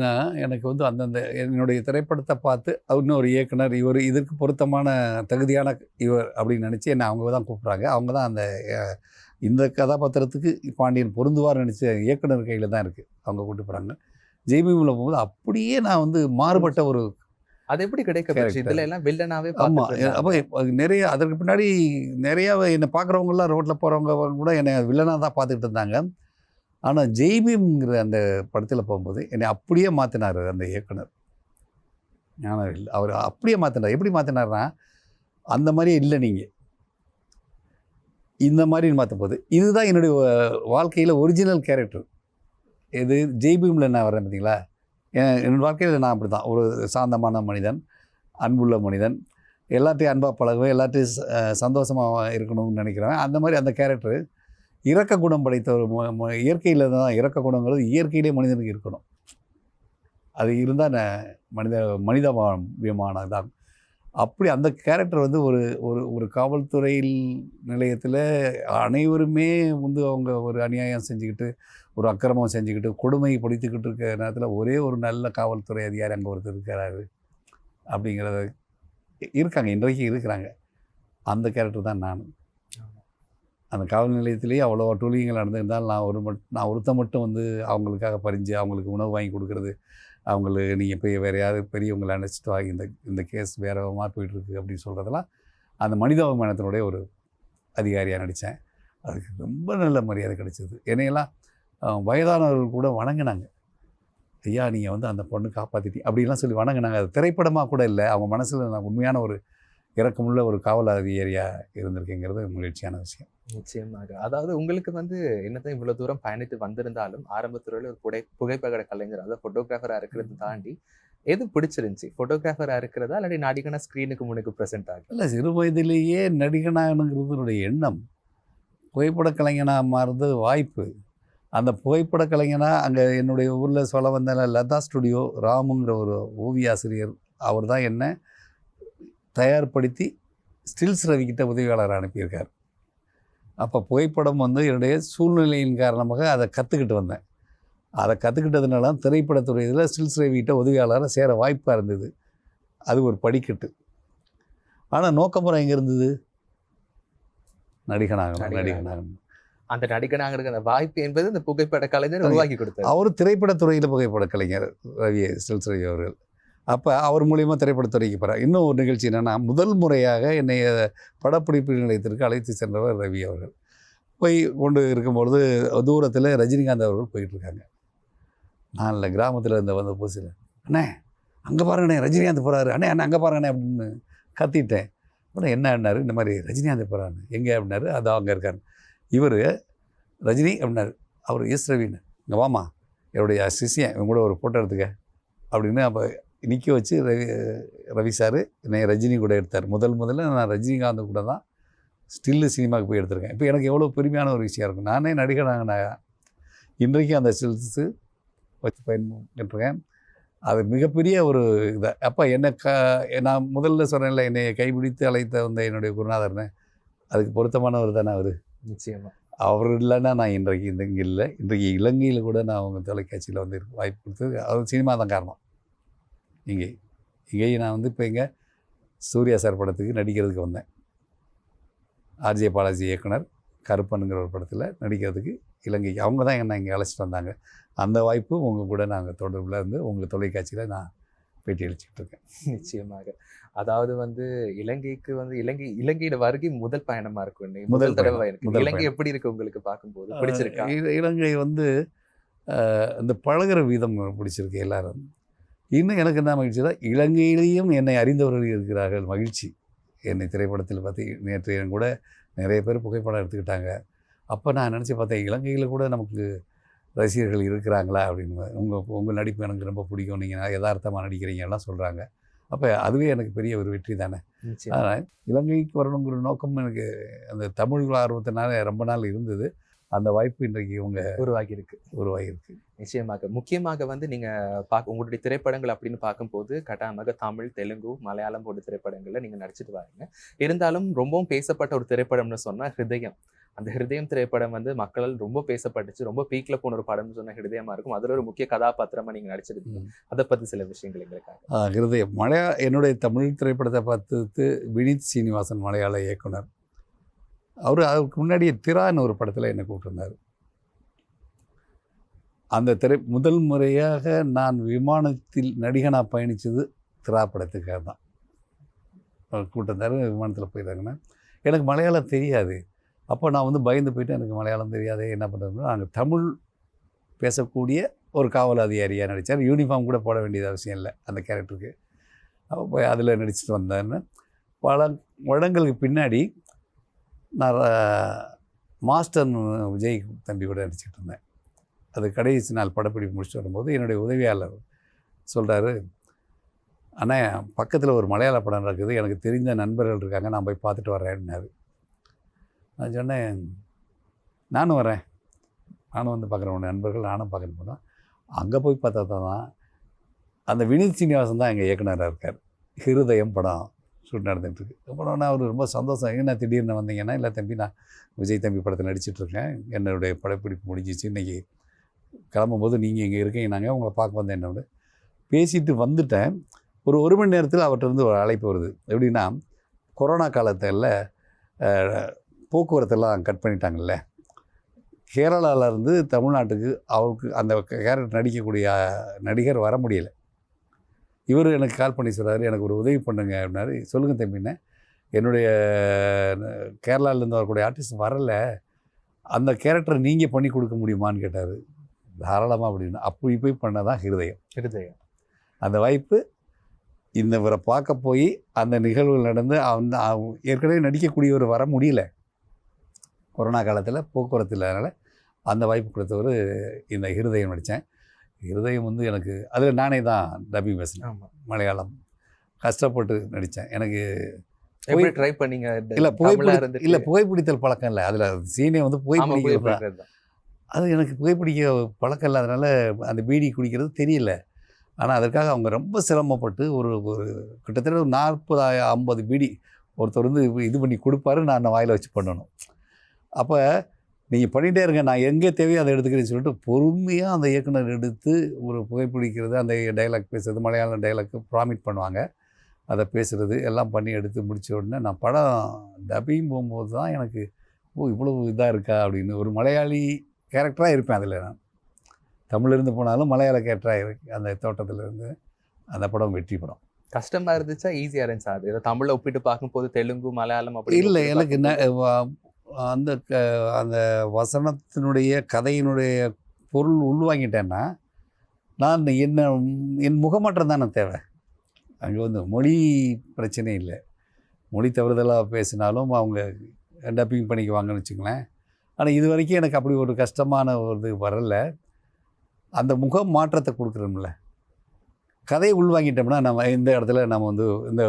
எனக்கு வந்து அந்தந்த என்னுடைய திரைப்படத்தை பார்த்து இன்னும் ஒரு இயக்குனர் இவர் இதற்கு பொருத்தமான தகுதியான இவர் அப்படின்னு நினச்சி என்னை அவங்க தான் கூப்பிட்றாங்க. அவங்க தான் அந்த இந்த கதாபாத்திரத்துக்கு பாண்டியன் பொருந்துவார் நினச்ச இயக்குனர் கையில் தான் இருக்குது. அவங்க கூப்பிட்டு போகிறாங்க. ஜெய்பீமில் போகும்போது அப்படியே நான் வந்து மாறுபட்ட ஒரு அது எப்படி கிடைக்கப்பெற்று? கேரக்டர். இதுல எல்லாம் வில்லனாவே ஆமாம். பார்த்துட்டு அப்போ நிறைய அதற்கு பின்னாடி நிறையா என்னை பார்க்குறவங்கலாம் ரோட்டில் போகிறவங்க கூட என்னை வில்லனாக தான் பார்த்துக்கிட்டு இருந்தாங்க. ஆனால் ஜெய்பீம்ங்கிற அந்த படத்தில் போகும்போது என்னை அப்படியே மாற்றினார் அந்த இயக்குனர். ஞானவேல் அவர் அப்படியே மாற்றினார். எப்படி மாற்றினார்னா, அந்த மாதிரியே இல்லை நீங்கள், இந்த மாதிரின்னு மாற்றும்போது இதுதான் என்னுடைய வாழ்க்கையில் ஒரிஜினல் கேரக்டர். இது ஜெய்பீமில் நான் வரேன் பார்த்தீங்களா, என்னோடய வாழ்க்கையில் நான் அப்படி தான் ஒரு சாந்தமான மனிதன், அன்புள்ள மனிதன், எல்லாத்தையும் அன்பாக பழகுவேன், எல்லாத்தையும் சந்தோஷமாக இருக்கணும்னு நினைக்கிறவன். அந்த மாதிரி அந்த கேரக்டர் இரக்க குணம் படைத்த ஒரு இயற்கையில் தான் இரக்க குணங்கிறது இயற்கையிலே மனிதனுக்கு இருக்கணும். அது இருந்தால் மனிதாபிமானம் தான். அப்படி அந்த கேரக்டர் வந்து ஒரு ஒரு ஒரு காவல்துறை நிலையத்தில் அனைவருமே வந்து அவங்க ஒரு அநியாயம் செஞ்சுக்கிட்டு, ஒரு அக்கிரமம் செஞ்சுக்கிட்டு, கொடுமை பிடித்துக்கிட்டு இருக்கிற நேரத்தில் ஒரே ஒரு நல்ல காவல்துறை அதிகாரி அங்கே ஒருத்தர் இருக்கிறாரு அப்படிங்கிறத இருக்காங்க, இன்றைக்கு இருக்கிறாங்க. அந்த கேரக்டர் தான் நான். அந்த காவல் நிலையத்திலேயே அவ்வளோ டூலியங்கள் நடந்திருந்தால் நான் ஒருத்தன் மட்டும் வந்து அவங்களுக்காக பறிஞ்சு அவங்களுக்கு உணவு வாங்கி கொடுக்குறது, அவங்களுக்கு நீங்கள் போய் வேறு யாரும் பெரியவங்களை அழைச்சிட்டு வாங்கி இந்த கேஸ் வேறு மாதிரி போயிட்டுருக்கு அப்படின்னு சொல்கிறதெல்லாம் அந்த மனிதாபிமானத்தினுடைய ஒரு அதிகாரியாக நடித்தேன். அதுக்கு ரொம்ப நல்ல மரியாதை கிடைச்சிது. என்னையெல்லாம் வயதானவர்கள் கூட வணங்கினாங்க. ஐயா, நீங்கள் வந்து அந்த பொண்ணு காப்பாற்றிட்டி அப்படின்லாம் சொல்லி வணங்கினாங்க. அது திரைப்படமாக கூட இல்லை, அவங்க மனசில் நான் உண்மையான ஒரு இரக்கமுள்ள ஒரு காவல் அதிகாரியாக இருந்திருக்கேங்கிறது மகிழ்ச்சியான விஷயம். நிச்சயமாக. அதாவது உங்களுக்கு வந்து என்னதான் இவ்வளவு தூரம் பயணித்து வந்திருந்தாலும், ஆரம்பத்துறையில ஒரு புகைப்பட கலைஞர், அதாவது ஃபோட்டோகிராஃபரா இருக்கிறத தாண்டி எது பிடிச்சிருந்துச்சு? ஃபோட்டோகிராஃபரா இருக்கிறதா? இல்லாட்டி நடிகனா ஸ்க்ரீனுக்கு முன்னுக்கு பிரசன்ட் ஆகுது? இல்லை, சிறு வயதிலேயே நடிகனாகணுங்கிறது எண்ணம். புகைப்பட கலைஞனாக மாறுறது வாய்ப்பு. அந்த புகைப்பட கலைஞனாக அங்கே என்னுடைய ஊரில் சொல்ல வந்த லதா ஸ்டுடியோ ராமுங்கிற ஒரு ஓவிய ஆசிரியர், அவர் தான் என்னை தயார்படுத்தி ஸ்டில்ஸ் ரவிக்கிட்ட உதவியாளர் அனுப்பியிருக்கார். அப்போ புகைப்படம் வந்து என்னுடைய சூழ்நிலையின் காரணமாக அதை கற்றுக்கிட்டு வந்தேன். அதை கற்றுக்கிட்டதுனால திரைப்படத்துறையில் ஸ்டில்ஸ் ரவிக்கிட்ட உதவியாளராக சேர வாய்ப்பாக இருந்தது. அது ஒரு படிக்கட்டு. ஆனால் நோக்கமுறை எங்கே இருந்தது? நடிகனாகணும். அந்த நடிகனாக இருக்கிற வாய்ப்பு என்பது இந்த புகைப்பட கலைஞர் உருவாக்கி கொடுத்தார். அவர் திரைப்படத்துறையில் புகைப்பட கலைஞர் ஸ்டில்ஸ் ரவி அவர்கள். அப்போ அவர் மூலியமாக திரைப்படத்துறைக்கு போகிறார். இன்னும் ஒரு நிகழ்ச்சி என்னென்னா, முதல் முறையாக என்னை படப்பிடிப்பு நிலையத்திற்கு அழைத்து சென்றவர் ரவி அவர்கள். போய் கொண்டு இருக்கும்பொழுது தூரத்தில் ரஜினிகாந்த் அவர்கள் போயிட்டுருக்காங்க. நான் இல்லை, கிராமத்தில் இருந்த வந்த புதுசில், அண்ணே அங்கே பாருங்கண்ணே ரஜினிகாந்த் போகிறாரு, அண்ணே அங்கே பாருங்கண்ணே அப்படின்னு கத்திட்டேன். அப்புறம் என்ன அப்படின்னாரு, இந்த மாதிரி ரஜினிகாந்த் போகிறாரு. எங்கே அப்படின்னாரு, அது அங்கே இருக்காரு. இவர் ரஜினி அப்படின்னாரு. அவர் எஸ் ரவின்னு, இங்கே வாமா என்னுடைய சிஷியன், இவங்க கூட ஒரு ஃபோட்டோ எடுத்துக்க அப்படின்னு. அப்போ நிற்க வச்சு ரவி சார் என்னை ரஜினி கூட எடுத்தார். முதல்ல நான் ரஜினிகாந்த் கூட தான் ஸ்டில்லு சினிமாவுக்கு போய் எடுத்திருக்கேன். இப்போ எனக்கு எவ்வளோ பெருமையான ஒரு விஷயம் இருக்கும். நானே நடிகனாக இன்றைக்கும் அந்த ஸ்டில்ஸு வச்சு பயன்பட்டுருக்கேன். அது மிகப்பெரிய ஒரு இதை. அப்போ என்னை நான் முதல்ல சொன்னேன்ல, என்னை கைப்பிடித்து அழைத்த வந்த என்னுடைய குருநாதர்னு, அதுக்கு பொருத்தமானவர் தானே அவர். நிச்சயமாக. அவர் இல்லைன்னா நான் இன்றைக்கு இங்கே இல்லை. இன்றைக்கு இலங்கையில் கூட நான் அவங்க தொலைக்காட்சியில் வந்து வாய்ப்பு கொடுத்தது அவர் சினிமா தான் காரணம். இங்கேயும் நான் வந்து இப்போ இங்கே சூர்யா சார் படத்துக்கு நடிக்கிறதுக்கு வந்தேன். ஆர்ஜே பாலாஜி இயக்குனர் கருப்பனுங்கிற ஒரு படத்தில் நடிக்கிறதுக்கு இலங்கைக்கு அவங்க தான் என்னை இங்கே அழைச்சிட்டு வந்தாங்க. அந்த வாய்ப்பு உங்கள் கூட நாங்கள் தொடர்பில் இருந்து உங்கள் தொலைக்காட்சியில் நான் பேட்டி அளிச்சுக்கிட்டு இருக்கேன். நிச்சயமாக. அதாவது வந்து இலங்கைக்கு வந்து இலங்கையோட வருகை முதல் பயணமா இருக்கும். முதல் தடவை இருக்கு. இலங்கை எப்படி இருக்கு உங்களுக்கு பார்க்கும்போது? பிடிச்சிருக்கா? இலங்கை வந்து இந்த பழகுற வீதம் பிடிச்சிருக்கு எல்லாரும். இன்னும் எனக்கு என்ன மகிழ்ச்சினா, இலங்கையிலேயும் என்னை அறிந்தவர்கள் இருக்கிறார்கள், மகிழ்ச்சி. என்னை திரைப்படத்தில் பார்த்து நேற்று என் கூட நிறைய பேர் புகைப்படம் எடுத்துக்கிட்டாங்க. அப்போ நான் நினச்சி பார்த்தேன், இலங்கையில் கூட நமக்கு ரசிகர்கள் இருக்கிறாங்களா அப்படின்னு. உங்கள் நடிப்பு எனக்கு ரொம்ப பிடிக்கும், நீங்கள் யதார்த்தமாக நடிக்கிறீங்க எல்லாம் சொல்கிறாங்க. அப்போ அதுவே எனக்கு பெரிய ஒரு வெற்றி தானே. நிச்சயமா. அதனால் இலங்கைக்கு வரணுங்கிற நோக்கம் எனக்கு அந்த தமிழ் ஆர்வத்தினால ரொம்ப நாள் இருந்தது. அந்த வாய்ப்பு இன்றைக்கு உருவாகியிருக்கு. நிச்சயமாக. முக்கியமாக வந்து நீங்க உங்களுடைய திரைப்படங்கள் அப்படின்னு பார்க்கும்போது கட்டாயமாக தமிழ், தெலுங்கு, மலையாளம் போன்ற திரைப்படங்கள்ல நீங்க நடிச்சிட்டு வாரீங்க. இருந்தாலும் ரொம்பவும் பேசப்பட்ட ஒரு திரைப்படம்னு சொன்னா ஹிருதயம். அந்த ஹிருதயம் திரைப்படம் வந்து மக்களால் ரொம்ப பேசப்பட்டுச்சு. ரொம்ப பீக்ல போன ஒரு படம்னு சொன்னா ஹிருதயமா இருக்கும். அதுல ஒரு முக்கிய கதாபாத்திரமா நீங்க நடிச்சிருக்கீங்க. அதை பத்தி சில விஷயங்கள் எங்களுக்காக. ஹிருதயம் என்னுடைய தமிழ் திரைப்படத்தை பார்த்து வினித் சீனிவாசன் மலையாள இயக்குனர். அவருக்கு முன்னாடியே திரான்னு ஒரு படத்தில் என்னை கூப்பிட்டுருந்தார். அந்த முதல் முறையாக நான் விமானத்தில் நடிகனாக பயணித்தது திரா படத்துக்காக தான். அவர் கூப்பிட்டுருந்தார், விமானத்தில் போயிருந்தாங்கன்னா. எனக்கு மலையாளம் தெரியாது. அப்போ நான் வந்து பயந்து போயிட்டு, எனக்கு மலையாளம் தெரியாதே என்ன பண்ணுறதுன்னா, நாங்கள் தமிழ் பேசக்கூடிய ஒரு காவல் அதிகாரியாக நடித்தார். யூனிஃபார்ம் கூட போட வேண்டியது அவசியம் இல்லை அந்த கேரக்டருக்கு. அப்போ போய் அதில் நடிச்சுட்டு வந்தேன்னு பல வருடங்களுக்கு பின்னாடி நான் மாஸ்டர்னு விஜய் தம்பி கூட நடிச்சிட்டு இருந்தேன். அது கடைசி நாள் படப்பிடிப்பு முடிச்சுட்டு வரும்போது என்னுடைய உதவியாளர் சொல்கிறாரு, அண்ணா பக்கத்தில் ஒரு மலையாள படம் நடக்குது, எனக்கு தெரிந்த நண்பர்கள் இருக்காங்க, நான் போய் பார்த்துட்டு வரேன்னாரு. நான் சொன்னேன், நானும் வரேன், நானும் வந்து பார்க்குறேன், உன் நண்பர்கள் நானும் பார்க்குறேன். போனோம். அங்கே போய் பார்த்தா தான் அந்த வினித் சீனிவாசன் தான் எங்கள் இயக்குனராக இருக்கார். ஹிருதயம் படம் ஷூட் நடந்துகிட்ருக்கு. அப்புறம் அவர் ரொம்ப சந்தோஷம், என்ன திடீர்னு வந்தீங்கன்னா, இல்லை தம்பி நான் விஜய் தம்பி படத்தில் நடிச்சிட்ருக்கேன், என்னுடைய படப்பிடிப்பு முடிஞ்சிச்சு, இன்றைக்கி கிளம்பும்போது நீங்கள் இங்கே இருக்கீங்கன்னாங்க, உங்களை பார்க்க வந்தேன். என்னோட பேசிட்டு வந்துட்டேன். ஒரு மணி நேரத்தில் அவர்கிட்ட ஒரு அழைப்பு வருது. எப்படின்னா, கொரோனா காலத்தில் போக்குவரத்தெல்லாம் கட் பண்ணிட்டாங்கல்ல, கேரளாவிலேருந்து தமிழ்நாட்டுக்கு அவருக்கு அந்த கேரக்டர் நடிக்கக்கூடிய நடிகர் வர முடியலை. இவர் எனக்கு கால் பண்ணி சொல்கிறாரு, எனக்கு ஒரு உதவி பண்ணுங்க அப்படின்னாரு. சொல்லுங்கள் தம்பின்னு. என்னுடைய கேரளாவிலேருந்து வரக்கூடிய ஆர்டிஸ்ட் வரலை, அந்த கேரக்டரை நீங்கள் பண்ணி கொடுக்க முடியுமான்னு கேட்டார். தாராளமாக அப்படின்னு. அப்படி போய் பண்ணதான் ஹிருதயம். அந்த வாய்ப்பு இவரை பார்க்க போய் அந்த நிகழ்வுகள் நடந்து ஏற்கனவே நடிக்கக்கூடியவர் வர முடியல கொரோனா காலத்தில், போக்குவரத்து இல்லாதனால அந்த வாய்ப்பு கொடுத்தவர் இந்த ஹிருதயம் நடித்தேன். ஹிருதயம் வந்து எனக்கு அதில் நானே தான் டப்பிங் பேசினேன். மலையாளம் கஷ்டப்பட்டு நடித்தேன். எனக்கு ட்ரை பண்ணீங்க? இல்லை புகைப்பிடித்தல் பழக்கம் இல்லை. அதில் சீனே வந்து புகைப்பிடிக்கிறது தான். அது எனக்கு புகைப்பிடிக்க பழக்கம் இல்லாதனால அந்த பீடி குடிக்கிறது தெரியல. ஆனால் அதற்காக அவங்க ரொம்ப சிரமப்பட்டு ஒரு கிட்டத்தட்ட ஒரு 40-50 பீடி ஒருத்தர் வந்து இது பண்ணி கொடுப்பாரு, நான் வாயில் வச்சு பண்ணணும். அப்போ நீங்கள் பண்ணிகிட்டே இருங்க, நான் எங்கே தேவையோ அதை எடுத்துக்கிறேன்னு சொல்லிட்டு பொறுமையாக அந்த இயக்குனர் எடுத்து ஒரு புகைப்பிடிக்கிறது, அந்த டைலாக் பேசுறது, மலையாளம் டைலாக் ப்ராமிட் பண்ணுவாங்க, அதை பேசுகிறது எல்லாம் பண்ணி எடுத்து முடித்த உடனே நான் படம் டப்பிங் போகும்போது தான் எனக்கு இவ்வளவு இதாக இருக்கா அப்படின்னு. ஒரு மலையாளி கேரக்டராக இருப்பேன் அதில். நான் தமிழ்லேருந்து போனாலும் மலையாள கேரக்டராக இருக்கு அந்த தோட்டத்திலேருந்து. அந்த படம் வெற்றி படம். கஷ்டமாக இருந்துச்சா, ஈஸியாக இருந்துச்சா? அது ஏதோ தமிழை ஒப்பிட்டு பார்க்கும்போது தெலுங்கு, மலையாளம் அப்படி இல்லை, எனக்கு அந்த வசனத்தினுடைய கதையினுடைய பொருள் உள்வாங்கிட்டேன்னா நான் என் முகமாற்றம் தானே தேவை. அங்கே வந்து மொழி பிரச்சனை இல்லை. மொழி தவறுதலாக பேசினாலும் அவங்க டப்பிங் பண்ணிக்குவாங்கன்னு வச்சுங்களேன். ஆனால் இது வரைக்கும் எனக்கு அப்படி ஒரு கஷ்டமான ஒரு இது வரலை. அந்த முக மாற்றத்தை கொடுக்குறோம்ல, கதையை உள்வாங்கிட்டோம்னா நம்ம இந்த இடத்துல நம்ம வந்து இந்த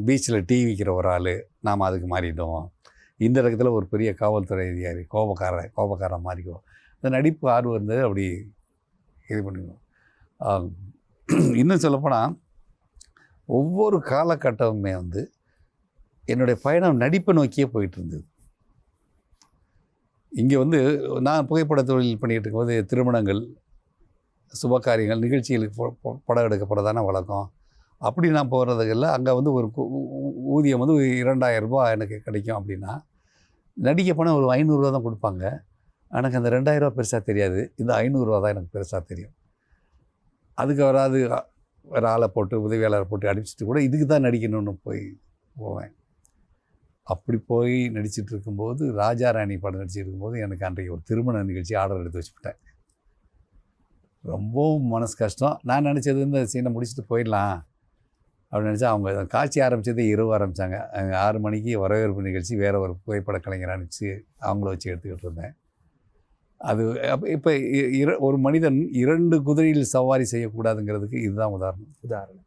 பீச்சில் டீ விற்கிற ஒரு ஆள் நாம் அதுக்கு மாறிட்டோம், இந்த இடத்துல ஒரு பெரிய காவல்துறை அதிகாரி கோபக்காரன் மாறிக்குவோம். இந்த நடிப்பு ஆர்வம் இருந்தது, அப்படி இது பண்ணிக்குவோம். இன்னும் சொல்லப்போனால் ஒவ்வொரு காலகட்டமுமே வந்து என்னுடைய பயணம் நடிப்பை நோக்கியே போயிட்டு இருந்தது. இங்கே வந்து நான் புகைப்பட தொழில் பண்ணிகிட்டு இருக்கும்போது திருமணங்கள், சுபகாரியங்கள், நிகழ்ச்சிகளுக்கு படம் எடுக்க போகிறதான வழக்கம். அப்படி நான் போகிறதுக்கெல்லாம் அங்கே வந்து ஒரு ஊதியம் வந்து 2000 ரூபாய் எனக்கு கிடைக்கும். அப்படின்னா நடிக்க போனால் ஒரு 500 ரூபா தான் கொடுப்பாங்க. எனக்கு அந்த 2000 ரூபா பெருசாக தெரியாது, இந்த 500 ரூபா தான் எனக்கு பெருசாக தெரியும். அதுக்கு வராது வேறு ஆளை போட்டு உதவியாளரை போட்டு அடிச்சுட்டு கூட இதுக்கு தான் நடிக்கணும்னு போவேன். அப்படி போய் நடிச்சிட்டு இருக்கும்போது ராஜா ராணி படம் நடிச்சிட்டு இருக்கும்போது எனக்கு அன்றைக்கு ஒரு திருமண நிகழ்ச்சி ஆர்டர் எடுத்து வச்சுக்கிட்டேன். ரொம்பவும் மனசு கஷ்டம். நான் நினச்சது இந்த சீனை முடிச்சுட்டு போயிடலாம் அப்படின்னு நினச்சா, அவங்க காட்சி ஆரம்பித்தது இரவு ஆரம்பித்தாங்க. 6 மணிக்கு வரவேற்பு நிகழ்ச்சி வேறு ஒரு புகைப்பட கலைஞர் அனுப்பிச்சு அவங்கள வச்சு எடுத்துக்கிட்டு இருந்தேன். அது இப்போ ஒரு மனிதன் 2 குதிரையில் சவாரி செய்யக்கூடாதுங்கிறதுக்கு இதுதான் உதாரணம்.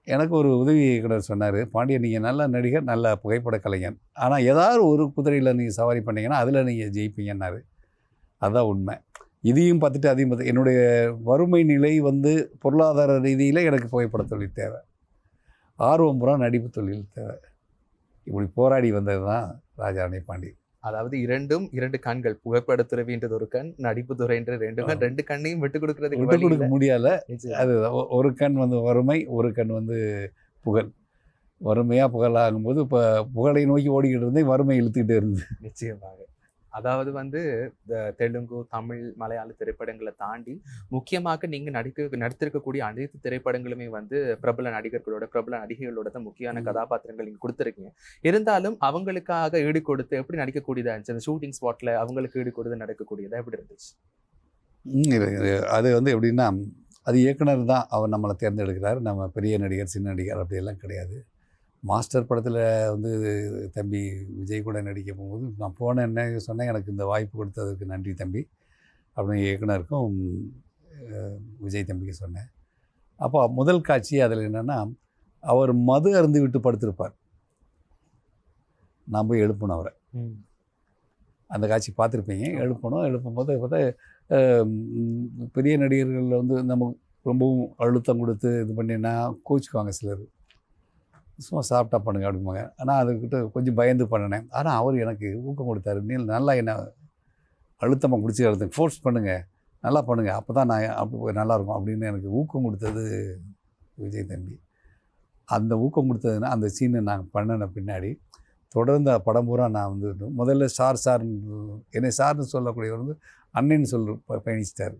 எனக்கு ஒரு உதவி இயக்குனர் சொன்னார், பாண்டியன் நீங்கள் நல்ல நடிகர், நல்ல புகைப்பட கலைஞர், ஆனால் ஏதாவது ஒரு குதிரையில் நீங்கள் சவாரி பண்ணிங்கன்னா அதில் நீங்கள் ஜெயிப்பீங்கன்னாரு. அதுதான் உண்மை. இதையும் பார்த்துட்டு அதையும் பார்த்து என்னுடைய வறுமை நிலை வந்து பொருளாதார ரீதியில் எனக்கு புகைப்பட தொழில் தேவை, ஆர்வம் பூரா நடிப்பு தொழில் தேவை. இப்படி போராடி வந்தது தான் ராஜாராணி பாண்டியன். அதாவது 2 கண்கள், புகைப்படத்துறைன்றது ஒரு கண், நடிப்பு துறைன்றது 2 கண், 2 கண்ணையும் விட்டு கொடுக்க முடியல. அது ஒரு கண் வந்து வறுமை, ஒரு கண் வந்து புகழ். வறுமையாக புகழாகும்போது இப்போ புகழை நோக்கி ஓடிக்கிட்டு இருந்தேன், வறுமை இழுத்துக்கிட்டே இருந்தது. நிச்சயமாக. அதாவது வந்து தெலுங்கு, தமிழ், மலையாள திரைப்படங்களை தாண்டி முக்கியமாக நீங்க நடித்திருக்கக்கூடிய அனைத்து திரைப்படங்களுமே வந்து பிரபல நடிகர்களோட, பிரபல நடிகைகளோட தான் முக்கியமான கதாபாத்திரங்கள் நீங்க கொடுத்துருக்கீங்க. இருந்தாலும் அவங்களுக்காக ஈடு கொடுத்து எப்படி நடிக்கக்கூடியதா இருந்துச்சு? அந்த ஷூட்டிங் ஸ்பாட்ல அவங்களுக்கு ஈடு கொடுத்து நடக்கக்கூடியதா எப்படி இருந்துச்சு? அது வந்து எப்படின்னா, அது இயக்குனர் தான் அவர் நம்மளை தேர்ந்தெடுக்கிறார். நம்ம பெரிய நடிகர், சின்ன நடிகர் அப்படியெல்லாம் கிடையாது. மாஸ்டர் படத்தில் வந்து தம்பி விஜய் கூட நடிக்க போகும்போது நான் போனேன், என்ன சொன்னேன், எனக்கு இந்த வாய்ப்பு கொடுத்ததுக்கு நன்றி தம்பி அப்படின்னு இயக்குனருக்கும் விஜய் தம்பிக்கு சொன்னேன். அப்போ முதல் காட்சி அதில் என்னென்னா, அவர் மது அருந்து விட்டு படுத்திருப்பார். நான் போய் எழுப்பணும் அவரை. அந்த காட்சி பார்த்துருப்பீங்க. எழுப்பும்போது பார்த்தா பெரிய நடிகர்களில் வந்து நம்ம ரொம்பவும் அழுத்தம் கொடுத்து இது பண்ணினா கோச்சுக்குவாங்க சிலர். சும்மா சாப்பிட்டா பண்ணுங்க அப்படிம்பாங்க. ஆனால் அதுக்கிட்ட கொஞ்சம் பயந்து பண்ணினேன். ஆனால் அவர் எனக்கு ஊக்கம் கொடுத்தாரு. நீ நல்லா என்ன அழுத்தமாக பிடிச்சி ஃபோர்ஸ் பண்ணுங்கள், நல்லா பண்ணுங்கள், அப்போ தான் நான் அப்போ நல்லாயிருக்கும் அப்படின்னு எனக்கு ஊக்கம் கொடுத்தது விஜய் தம்பி. அந்த ஊக்கம் கொடுத்ததுன்னா அந்த சீனை நாங்கள் பண்ணின பின்னாடி தொடர்ந்து படம் பூரா நான் வந்து முதல்ல சார் என்னை சார்னு சொல்லக்கூடியவர் வந்து அண்ணன் பயணிச்சிட்டார்.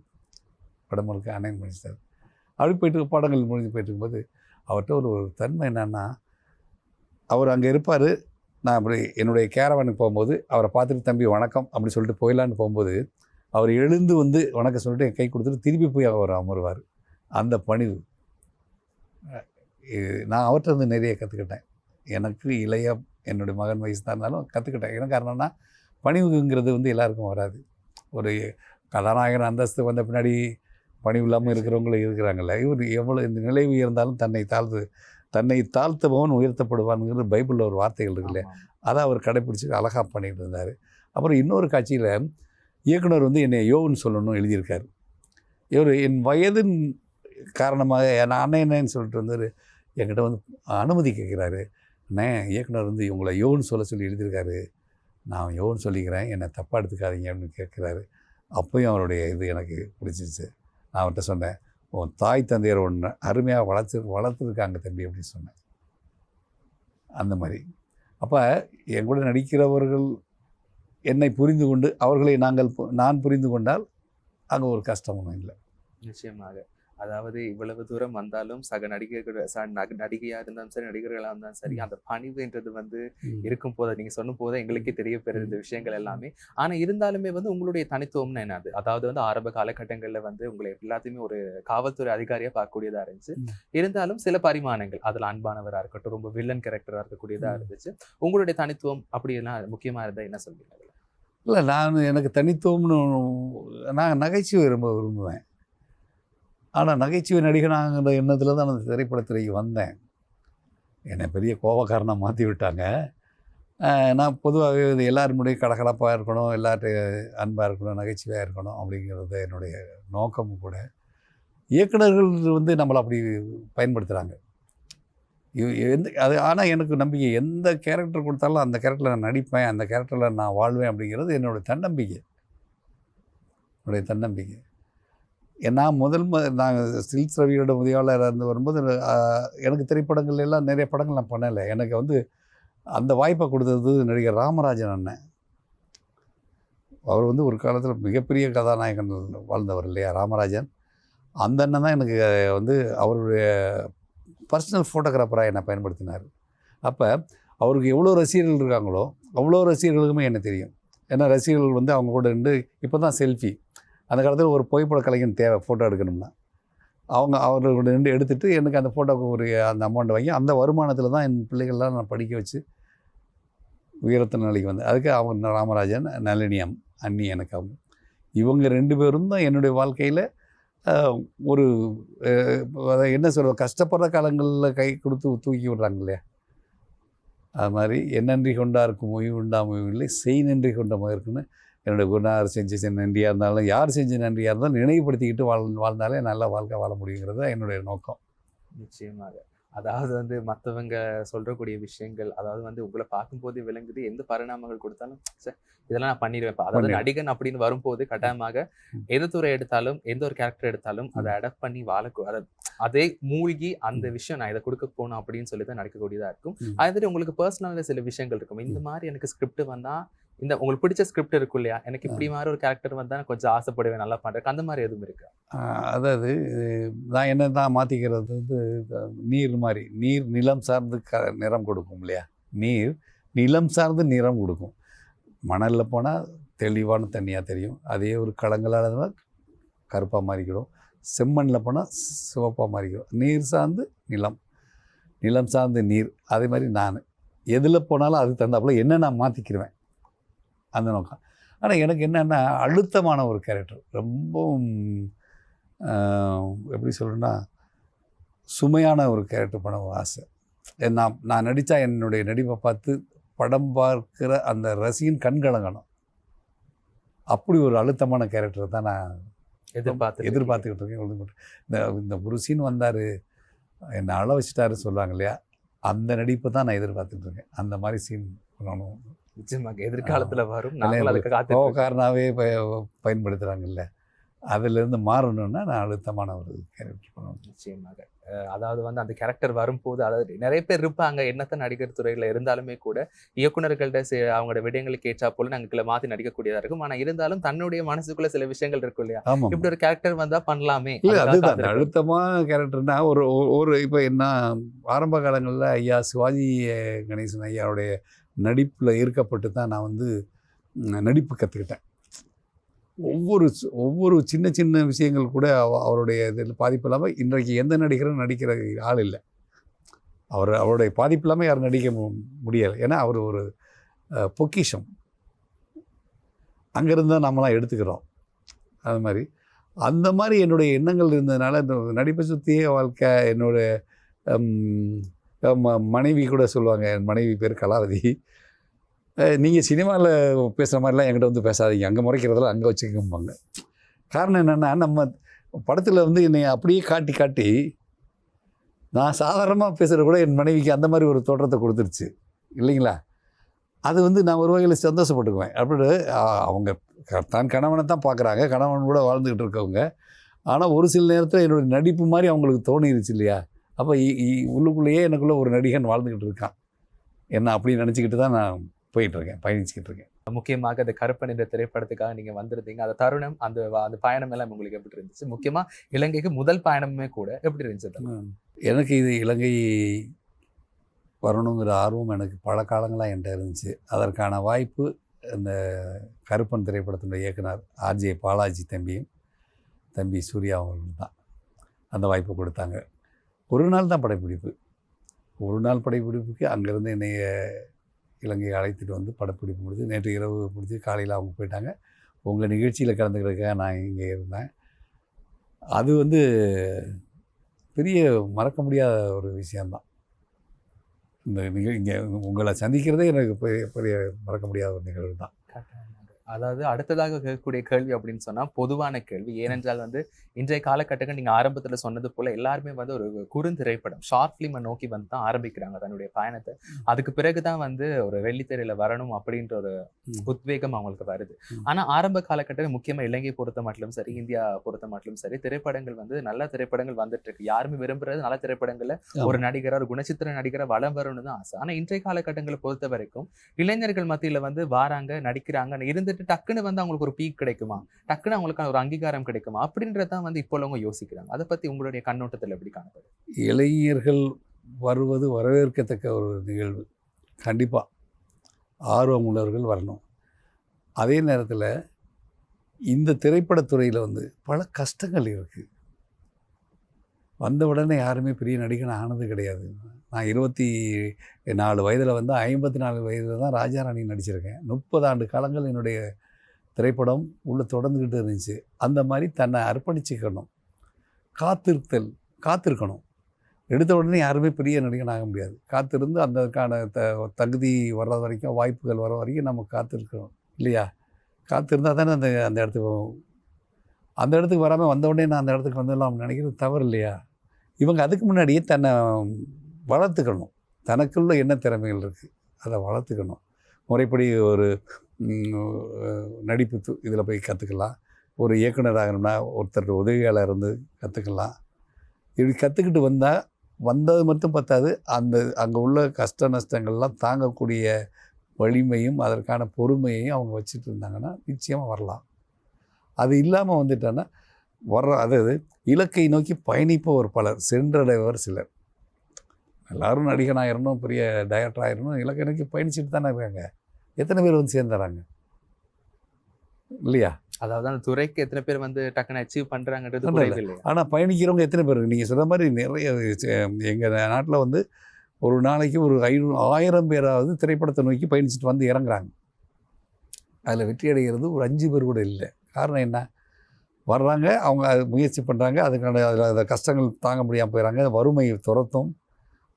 படம் முழுக்க அண்ணன் பயணிச்சிட்டார். அப்படி போய்ட்டு படங்கள் முடிஞ்சு போயிட்டு இருக்கும்போது அவர்கிட்ட ஒரு தன்மை என்னென்னா, அவர் அங்கே இருப்பார். நான் அப்படி என்னுடைய கேரவானுக்கு போகும்போது அவரை பார்த்துட்டு தம்பி வணக்கம் அப்படி சொல்லிட்டு போயிடலான்னு போகும்போது அவர் எழுந்து வந்து வணக்கம் சொல்லிட்டு என் கை கொடுத்துட்டு திருப்பி போய் அவர் அமருவார். அந்த பணிவு நான் அவர்கிட்ட இருந்து நிறைய கற்றுக்கிட்டேன். எனக்கு இளைய என்னுடைய மகன் வயசு தான் இருந்தாலும் கற்றுக்கிட்டேன். என்ன காரணம்னா, பணிவுங்கிறது வந்து எல்லாருக்கும் வராது. ஒரு கதாநாயகன் அந்தஸ்து வந்த பின்னாடி பணிவு இல்லாமல் இருக்கிறவங்களும் இருக்கிறாங்கல்ல. இவர் எவ்வளோ இந்த நிலை உயர்ந்தாலும் தன்னை தாழ்த்தவன் உயர்த்தப்படுவானுங்கிற பைபிளில் ஒரு வார்த்தைகள் இருக்குல்ல, அதை அவர் கடைப்பிடிச்சி அழகாக பண்ணிகிட்டு இருந்தார். அப்புறம் இன்னொரு காட்சியில் இயக்குனர் வந்து என்னை யோன்னு சொல்லணும் எழுதியிருக்காரு. இவர் என் வயதின் காரணமாக நான் அண்ணன்னு சொல்லிட்டு வந்தார். என்கிட்ட வந்து அனுமதி கேட்குறாரு. அண்ணே, இயக்குனர் வந்து இவங்களை யோன்னு சொல்லி எழுதியிருக்காரு, நான் யோன்னு சொல்லிக்கிறேன், என்னை தப்பாக எடுத்துக்காதீங்க அப்படின்னு கேட்குறாரு. அப்போயும் அவருடைய இது எனக்கு பிடிச்சிச்சு. நான் அவர்கிட்ட சொன்னேன், உன் தாய் தந்தையர் ஒன்று அருமையாக வளர்த்துருக்காங்க தம்பி அப்படின்னு சொன்னேன். அந்த மாதிரி அப்போ என் கூட நடிக்கிறவர்கள் என்னை புரிந்து கொண்டு அவர்களை நான் புரிந்து கொண்டால் அங்கே ஒரு கஷ்டம் ஒன்றும் இல்லை. நிச்சயமாக. அதாவது இவ்வளவு தூரம் வந்தாலும் சக நடிகர்கள், நடிகையா இருந்தாலும் சரி, நடிகர்களா இருந்தாலும் சரி, அந்த பணிவுன்றது வந்து இருக்கும் போது நீங்க சொன்ன போது எங்களுக்கே தெரிய பெறுது இந்த விஷயங்கள் எல்லாமே. ஆனா இருந்தாலுமே வந்து உங்களுடைய தனித்துவம்னு என்னது? அதாவது வந்து ஆரம்ப காலகட்டங்கள்ல வந்து உங்களை எல்லாத்தையுமே ஒரு காவல்துறை அதிகாரியா பார்க்கக்கூடியதா இருந்துச்சு. இருந்தாலும் சில பரிமாணங்கள், அதுல அன்பானவரா இருக்கட்டும், ரொம்ப வில்லன் கேரக்டரா இருக்கக்கூடியதா இருந்துச்சு. உங்களுடைய தனித்துவம் அப்படி எல்லாம் முக்கியமா இருந்தா என்ன சொல்வீங்க? இல்லை, எனக்கு தனித்துவம்னு நான் நகைச்சுவை ரொம்ப விரும்புவேன். ஆனால் நகைச்சுவை நடிகனாங்கிற எண்ணத்தில் தான் அந்த திரைப்படத்துறைக்கு வந்தேன். என்னை பெரிய கோபக்காரனாக மாற்றி விட்டாங்க. நான் பொதுவாகவே இது எல்லாருடைய கலகலப்பாக இருக்கணும், எல்லார்ட்டையும் அன்பாக இருக்கணும், நகைச்சுவையாக இருக்கணும் அப்படிங்கிறது என்னுடைய நோக்கமும் கூட. இயக்குநர்கள் வந்து நம்மளை அப்படி பயன்படுத்துகிறாங்க. அது ஆனால் எனக்கு நம்பிக்கை, எந்த கேரக்டர் கொடுத்தாலும் அந்த கேரக்டரில் நான் நடிப்பேன், அந்த கேரக்டரில் நான் வாழ்வேன் அப்படிங்கிறது என்னுடைய தன்னம்பிக்கை. நான் நாங்கள் சில்க்ஸ் ரவியோட உதவியாளராக இருந்து வரும்போது எனக்கு திரைப்படங்கள் எல்லாம் நிறைய படங்கள் நான் பண்ணலை. எனக்கு வந்து அந்த வாய்ப்பை கொடுத்தது நடிகர் ராமராஜன் அண்ணன். அவர் வந்து ஒரு காலத்தில் மிகப்பெரிய கதாநாயகன் வாழ்ந்தவர் இல்லையா, ராமராஜன். அந்த அண்ணன் தான் எனக்கு வந்து அவருடைய பர்சனல் ஃபோட்டோகிராஃபராக என்னை பயன்படுத்தினார். அப்போ அவருக்கு எவ்வளோ ரசிகர்கள் இருக்காங்களோ அவ்வளோ ரசிகர்களுக்குமே என்ன தெரியும். ஏன்னா ரசிகர்கள் வந்து அவங்க கூட இருந்து இப்போ தான் செல்ஃபி அந்த காலத்தில் ஒரு புகைப்பட கலைஞன் தேவை ஃபோட்டோ எடுக்கணும்னா. அவர்களோட நின்று எடுத்துகிட்டு எனக்கு அந்த ஃபோட்டோவுக்கு ஒரு அந்த அமௌண்ட் வாங்கி அந்த வருமானத்தில் தான் என் பிள்ளைகள்லாம் நான் படிக்க வச்சு உயரத்த நிலைக்கு வந்தேன். அதுக்கு அவங்க ராமராஜன், நளினி அண்ணி எனக்கு அவங்க. இவங்க 2 பேரும் தான் என்னுடைய வாழ்க்கையில் ஒரு என்ன சொல்கிறது, கஷ்டப்படுற காலங்களில் கை கொடுத்து தூக்கி விடுறாங்க இல்லையா, அது மாதிரி என்னன்றி கொண்டாருக்கும் மொழி உண்டாமல் இல்லை, செய் நன்றி கொண்ட மகருக்குன்னு என்னுடைய குருநாதர் செஞ்ச நன்றியாக இருந்தாலும், யார் செஞ்ச நன்றியாக இருந்தாலும் நினைவுபடுத்திக்கிட்டு வாழ்ந்தாலே நல்ல வாழ்க்கை வாழ முடியுங்கிறது தான் என்னுடைய நோக்கம். நிச்சயமாக. அதாவது வந்து மற்றவங்க சொல்றக்கூடிய விஷயங்கள், அதாவது வந்து உங்களை பார்க்கும்போது விளங்குது, எந்த பரிணாமங்கள் கொடுத்தாலும் இதெல்லாம் நான் பண்ணிடுவேன். அதாவது நடிகன் அப்படின்னு வரும்போது கட்டாயமாக எந்த துறை எடுத்தாலும், எந்த ஒரு கேரக்டர் எடுத்தாலும் அதை அடாப்ட் பண்ணி அதே மூழ்கி அந்த விஷயம் நான் இதை கொடுக்க போகணும் அப்படின்னு சொல்லி தான் நடிக்கக்கூடியதா இருக்கும். அதே மாதிரி உங்களுக்கு பர்சனலாக சில விஷயங்கள் இருக்கும். இந்த மாதிரி எனக்கு ஸ்கிரிப்ட் வந்தா, இந்த உங்களுக்கு பிடிச்ச ஸ்கிரிப்ட் இருக்கும் இல்லையா, எனக்கு இப்படி மாதிரி ஒரு கேரக்டர் வந்தால் நான் கொஞ்சம் ஆசைப்படுவேன், நல்லா பண்ணுறேன், அந்த மாதிரி எதுவும் இருக்கா? அதாவது நான் என்ன தான் மாற்றிக்கிறது வந்து நீர் மாதிரி, நீர் நிலம் சார்ந்து நிறம் கொடுக்கும் இல்லையா, நீர் நிலம் சார்ந்து நிறம் கொடுக்கும். மணலில் போனால் தெளிவான தண்ணியாக தெரியும், அதே ஒரு களங்களால் கருப்பாக மாறிக்கிடும். செம்மண்ணில் போனால் சிவப்பாக மாறிக்கிடும். நீர் சார்ந்து நிலம், நிலம் சார்ந்து நீர். அதே மாதிரி நான் எதில் போனாலும் அதுக்கு தகுந்தாப்புல என்ன நான் மாற்றிக்கிடுவேன், அந்த நோக்கம். ஆனால் எனக்கு என்னென்னா அழுத்தமான ஒரு கேரக்டர், ரொம்பவும் எப்படி சொல்கிறேன்னா சுமையான ஒரு கேரக்டர் பண்ண ஆசை. நான் நடித்தா என்னுடைய நடிப்பை பார்த்து படம் பார்க்குற அந்த ரசிகன் கண்கலங்கணும். அப்படி ஒரு அழுத்தமான கேரக்டர் தான் நான் எதிர்பார்த்துக்கிட்டு இருக்கேன். இந்த ஒரு சீன் வந்தார், என்னை அழ வச்சுட்டாரு சொல்லுவாங்க இல்லையா, அந்த நடிப்பை தான் நான் எதிர்பார்த்துட்டு இருக்கேன். அந்த மாதிரி சீன் பண்ணணும். நிச்சயமாக எதிர்காலத்தில் வரும். கோவக்காரனாகவே பயன்படுத்துகிறாங்கல்ல, அதிலிருந்து மாறணும்னா நான் அழுத்தமான ஒரு கேரக்டர் பண்ணணும். நிச்சயமாக. அதாவது வந்து அந்த கேரக்டர் வரும்போது, அதாவது நிறைய பேர் இருப்பாங்க என்னத்த நடிகர் துறையில் இருந்தாலுமே கூட இயக்குநர்கள்ட்ட அவங்களோட விடயங்களுக்கு ஏற்றா போல நாங்கள் மாற்றி நடிக்கக்கூடியதாக இருக்கும். ஆனால் இருந்தாலும் தன்னுடைய மனசுக்குள்ள சில விஷயங்கள் இருக்கும் இல்லையா, இப்படி ஒரு கேரக்டர் வந்தால் பண்ணலாமே. இல்லை, அதுதான் அழுத்தமான கேரக்டர்னா ஒரு இப்போ என்ன ஆரம்ப காலங்களில் ஐயா சிவாஜி கணேசன் ஐயாவுடைய நடிப்பில் ஈர்க்கப்பட்டு தான் நான் வந்து நடிப்பு கற்றுக்கிட்டேன். ஒவ்வொரு சின்ன சின்ன விஷயங்கள் கூட அவருடைய இதில் பாதிப்பு இல்லாமல் இன்றைக்கு எந்த நடிகரும் நடிக்கிற ஆள் இல்லை. அவருடைய பாதிப்பு இல்லாமல் யாரும் நடிக்க முடியாது. ஏன்னா அவர் ஒரு பொக்கிஷம், அங்கேருந்து தான் நம்மளாம் எடுத்துக்கிறோம். அது மாதிரி அந்த மாதிரி என்னுடைய எண்ணங்கள் இருந்ததுனால இந்த நடிப்பை சுற்றியே வாழ்க்கை. என்னுடைய மனைவி கூட சொல்லுவாங்க, என் மனைவி பேர் கலாவதி, நீங்கள் சினிமாவில் பேசுகிற மாதிரிலாம் என்கிட்ட வந்து பேசாதீங்க, அங்கே முறைக்கிறதெல்லாம் அங்கே வச்சுக்கோம்பாங்க. காரணம் என்னென்னா, நம்ம படத்தில் வந்து என்னை அப்படியே காட்டி நான் சாதாரணமாக பேசுகிற கூட என் மனைவிக்கு அந்த மாதிரி ஒரு தோற்றத்தை கொடுத்துருச்சு இல்லைங்களா. அது வந்து நான் ஒரு வகையில் சந்தோஷப்பட்டுக்குவேன். அப்படி அவங்க தான் கணவனை தான் பார்க்குறாங்க, கணவன் கூட வாழ்ந்துக்கிட்டு இருக்கவங்க. ஆனால் ஒரு சில நேரத்தில் என்னுடைய நடிப்பு மாதிரி அவங்களுக்கு தோணிருச்சு இல்லையா. அப்போ உள்ளுக்குள்ளேயே எனக்குள்ளே ஒரு நடிகன் வாழ்ந்துக்கிட்டு இருக்கான் என்ன அப்படி நினச்சிக்கிட்டு தான் நான் போயிட்டுருக்கேன், பயணிச்சுக்கிட்டு இருக்கேன். முக்கியமாக அந்த கருப்பன் என்ற திரைப்படத்துக்காக நீங்கள் வந்திருந்தீங்க. அந்த தருணம், அந்த பயணம் எல்லாம் உங்களுக்கு எப்படி இருந்துச்சு? முக்கியமாக இலங்கைக்கு முதல் பயணமே கூட எப்படி இருந்துச்சு? எனக்கு இது இலங்கை வரணுங்கிற ஆர்வம் எனக்கு பல காலங்களாக என்கிட்ட இருந்துச்சு. அதற்கான வாய்ப்பு இந்த கருப்பன் திரைப்படத்தினுடைய இயக்குனர் ஆர்ஜே பாலாஜி தம்பி சூர்யா அவர்கள் தான் அந்த வாய்ப்பு கொடுத்தாங்க. ஒரு நாள் தான் படப்பிடிப்பு. ஒரு நாள் படப்பிடிப்புக்கு அங்கேருந்து என்னைய இலங்கையை அழைத்துட்டு வந்து படப்பிடிப்பு முடிஞ்சு நேற்று இரவு முடிஞ்சு காலையில் அவங்க போயிட்டாங்க. உங்கள் நிகழ்ச்சியில் கலந்துக்கிறதுக்காக நான் இங்கே இருந்தேன். அது வந்து பெரிய மறக்க முடியாத ஒரு விஷயந்தான். இங்கே உங்களை சந்திக்கிறதே எனக்கு பெரிய மறக்க முடியாத ஒரு நிகழ்வு தான். அதாவது அடுத்ததாக கேட்கக்கூடிய கேள்வி அப்படின்னு சொன்னா பொதுவான கேள்வி. ஏனென்றால் வந்து இன்றைய காலகட்டங்கள் நீங்க ஆரம்பத்துல சொன்னது போல எல்லாருமே வந்து ஒரு குறுந்திரைப்படம், ஷார்ட் பிலிமை நோக்கி வந்து தான் ஆரம்பிக்கிறாங்க தன்னுடைய பயணத்தை. அதுக்கு பிறகுதான் வந்து ஒரு வெள்ளித்திரையில வரணும் அப்படின்ற ஒரு உத்வேகம் அவங்களுக்கு வருது. ஆனா ஆரம்ப காலகட்டத்தில் முக்கியமா இலங்கை பொறுத்த மட்டும் சரி, இந்தியா பொறுத்த மட்டும் சரி, திரைப்படங்கள் வந்து நல்ல திரைப்படங்கள் வந்துட்டு இருக்கு. யாருமே விரும்புறது நல்ல திரைப்படங்கள்ல ஒரு நடிகர், ஒரு குணச்சித்திர நடிகரை வளம் வரணும்னு தான் ஆசை. ஆனா இன்றைய காலகட்டங்களை பொறுத்த வரைக்கும் இளைஞர்கள் மத்தியில வந்து வாராங்க, நடிக்கிறாங்க, இருந்து டக்குன்னு வந்து அவங்களுக்கு ஒரு பீக் கிடைக்குமா, டக்குன்னு அவங்களுக்கான ஒரு அங்கீகாரம் கிடைக்குமா அப்படின்றதான் வந்து இப்போ உள்ளவங்க யோசிக்கிறாங்க. அதை பத்தி உங்களுடைய கண்ணோட்டத்தில் எப்படி காணப்படுது? இளைஞர்கள் வருவது வரவேற்கத்தக்க ஒரு நிகழ்வு. கண்டிப்பாக ஆர்வம் உள்ளவர்கள் வரணும். அதே நேரத்தில் இந்த திரைப்படத்துறையில் வந்து பல கஷ்டங்கள் இருக்குது. வந்த உடனே யாருமே பெரிய நடிகன் ஆனது கிடையாது. நான் 24 வயதில் வந்து 54 வயதில் தான் ராஜாராணி நடிச்சிருக்கேன். 30 ஆண்டு காலங்கள் என்னுடைய திரைப்படம் உள்ளே தொடர்ந்துக்கிட்டு இருந்துச்சு. அந்த மாதிரி தன்னை அர்ப்பணிச்சுக்கணும், காத்திருக்கணும். எடுத்த உடனே யாருமே பெரிய நடிகன் ஆக முடியாது. காத்திருந்து அதற்கான தகுதி வர்ற வரைக்கும், வாய்ப்புகள் வர வரைக்கும் நம்ம காத்திருக்கணும் இல்லையா? காத்திருந்தால் தானே அந்த அந்த இடத்துக்கு அந்த இடத்துக்கு வராமல் வந்த உடனே நான் அந்த இடத்துக்கு வந்துடலாம் நினைக்கிறது தவறு இல்லையா? இவங்க அதுக்கு முன்னாடியே தன்னை வளர்த்துக்கணும். தனக்குள்ள என்ன திறமைகள் இருக்குது அதை வளர்த்துக்கணும். முறைப்படி ஒரு நடிப்பு இதில் போய் கற்றுக்கலாம். ஒரு இயக்குனர் ஆகணும்னா ஒருத்தர் உதவியாளர் இருந்து கற்றுக்கலாம். இப்படி கற்றுக்கிட்டு வந்தது மட்டும் பத்தாது, அங்கே உள்ள கஷ்ட நஷ்டங்கள்லாம் தாங்கக்கூடிய வலிமையும் அதற்கான பொறுமையையும் அவங்க வச்சுட்டு இருந்தாங்கன்னா நிச்சயமாக வரலாம். அது இல்லாமல் வந்துட்டான்னா அதாவது இலக்கை நோக்கி பயணிப்பவர் பலர், சென்றடைவர் சிலர். எல்லோரும் நடிகன் ஆயிரணும், பெரிய டைரக்டர் ஆயிரணும், இலக்கை நோக்கி பயணிச்சுட்டு தானே இருக்காங்க. எத்தனை பேர் வந்து சேர்ந்துறாங்க இல்லையா? அதாவது அந்த துறைக்கு எத்தனை பேர் வந்து டக்குன்னு அச்சீவ் பண்ணுறாங்கன்றது. ஆனால் பயணிக்கிறவங்க எத்தனை பேர்? நீங்கள் சொல்கிற மாதிரி நிறைய எங்கள் நாட்டில் வந்து ஒரு நாளைக்கு ஒரு 1000 பேராவது திரைப்படத்தை நோக்கி பயணிச்சுட்டு வந்து இறங்குறாங்க. அதில் வெற்றி அடைகிறது ஒரு 5 பேர் கூட இல்லை. காரணம் என்ன? வர்றாங்க, அவங்க முயற்சி பண்ணுறாங்க, அதுக்கான அதில் கஷ்டங்கள் தாங்க முடியாமல் போயிடறாங்க. வறுமை துரத்தும்,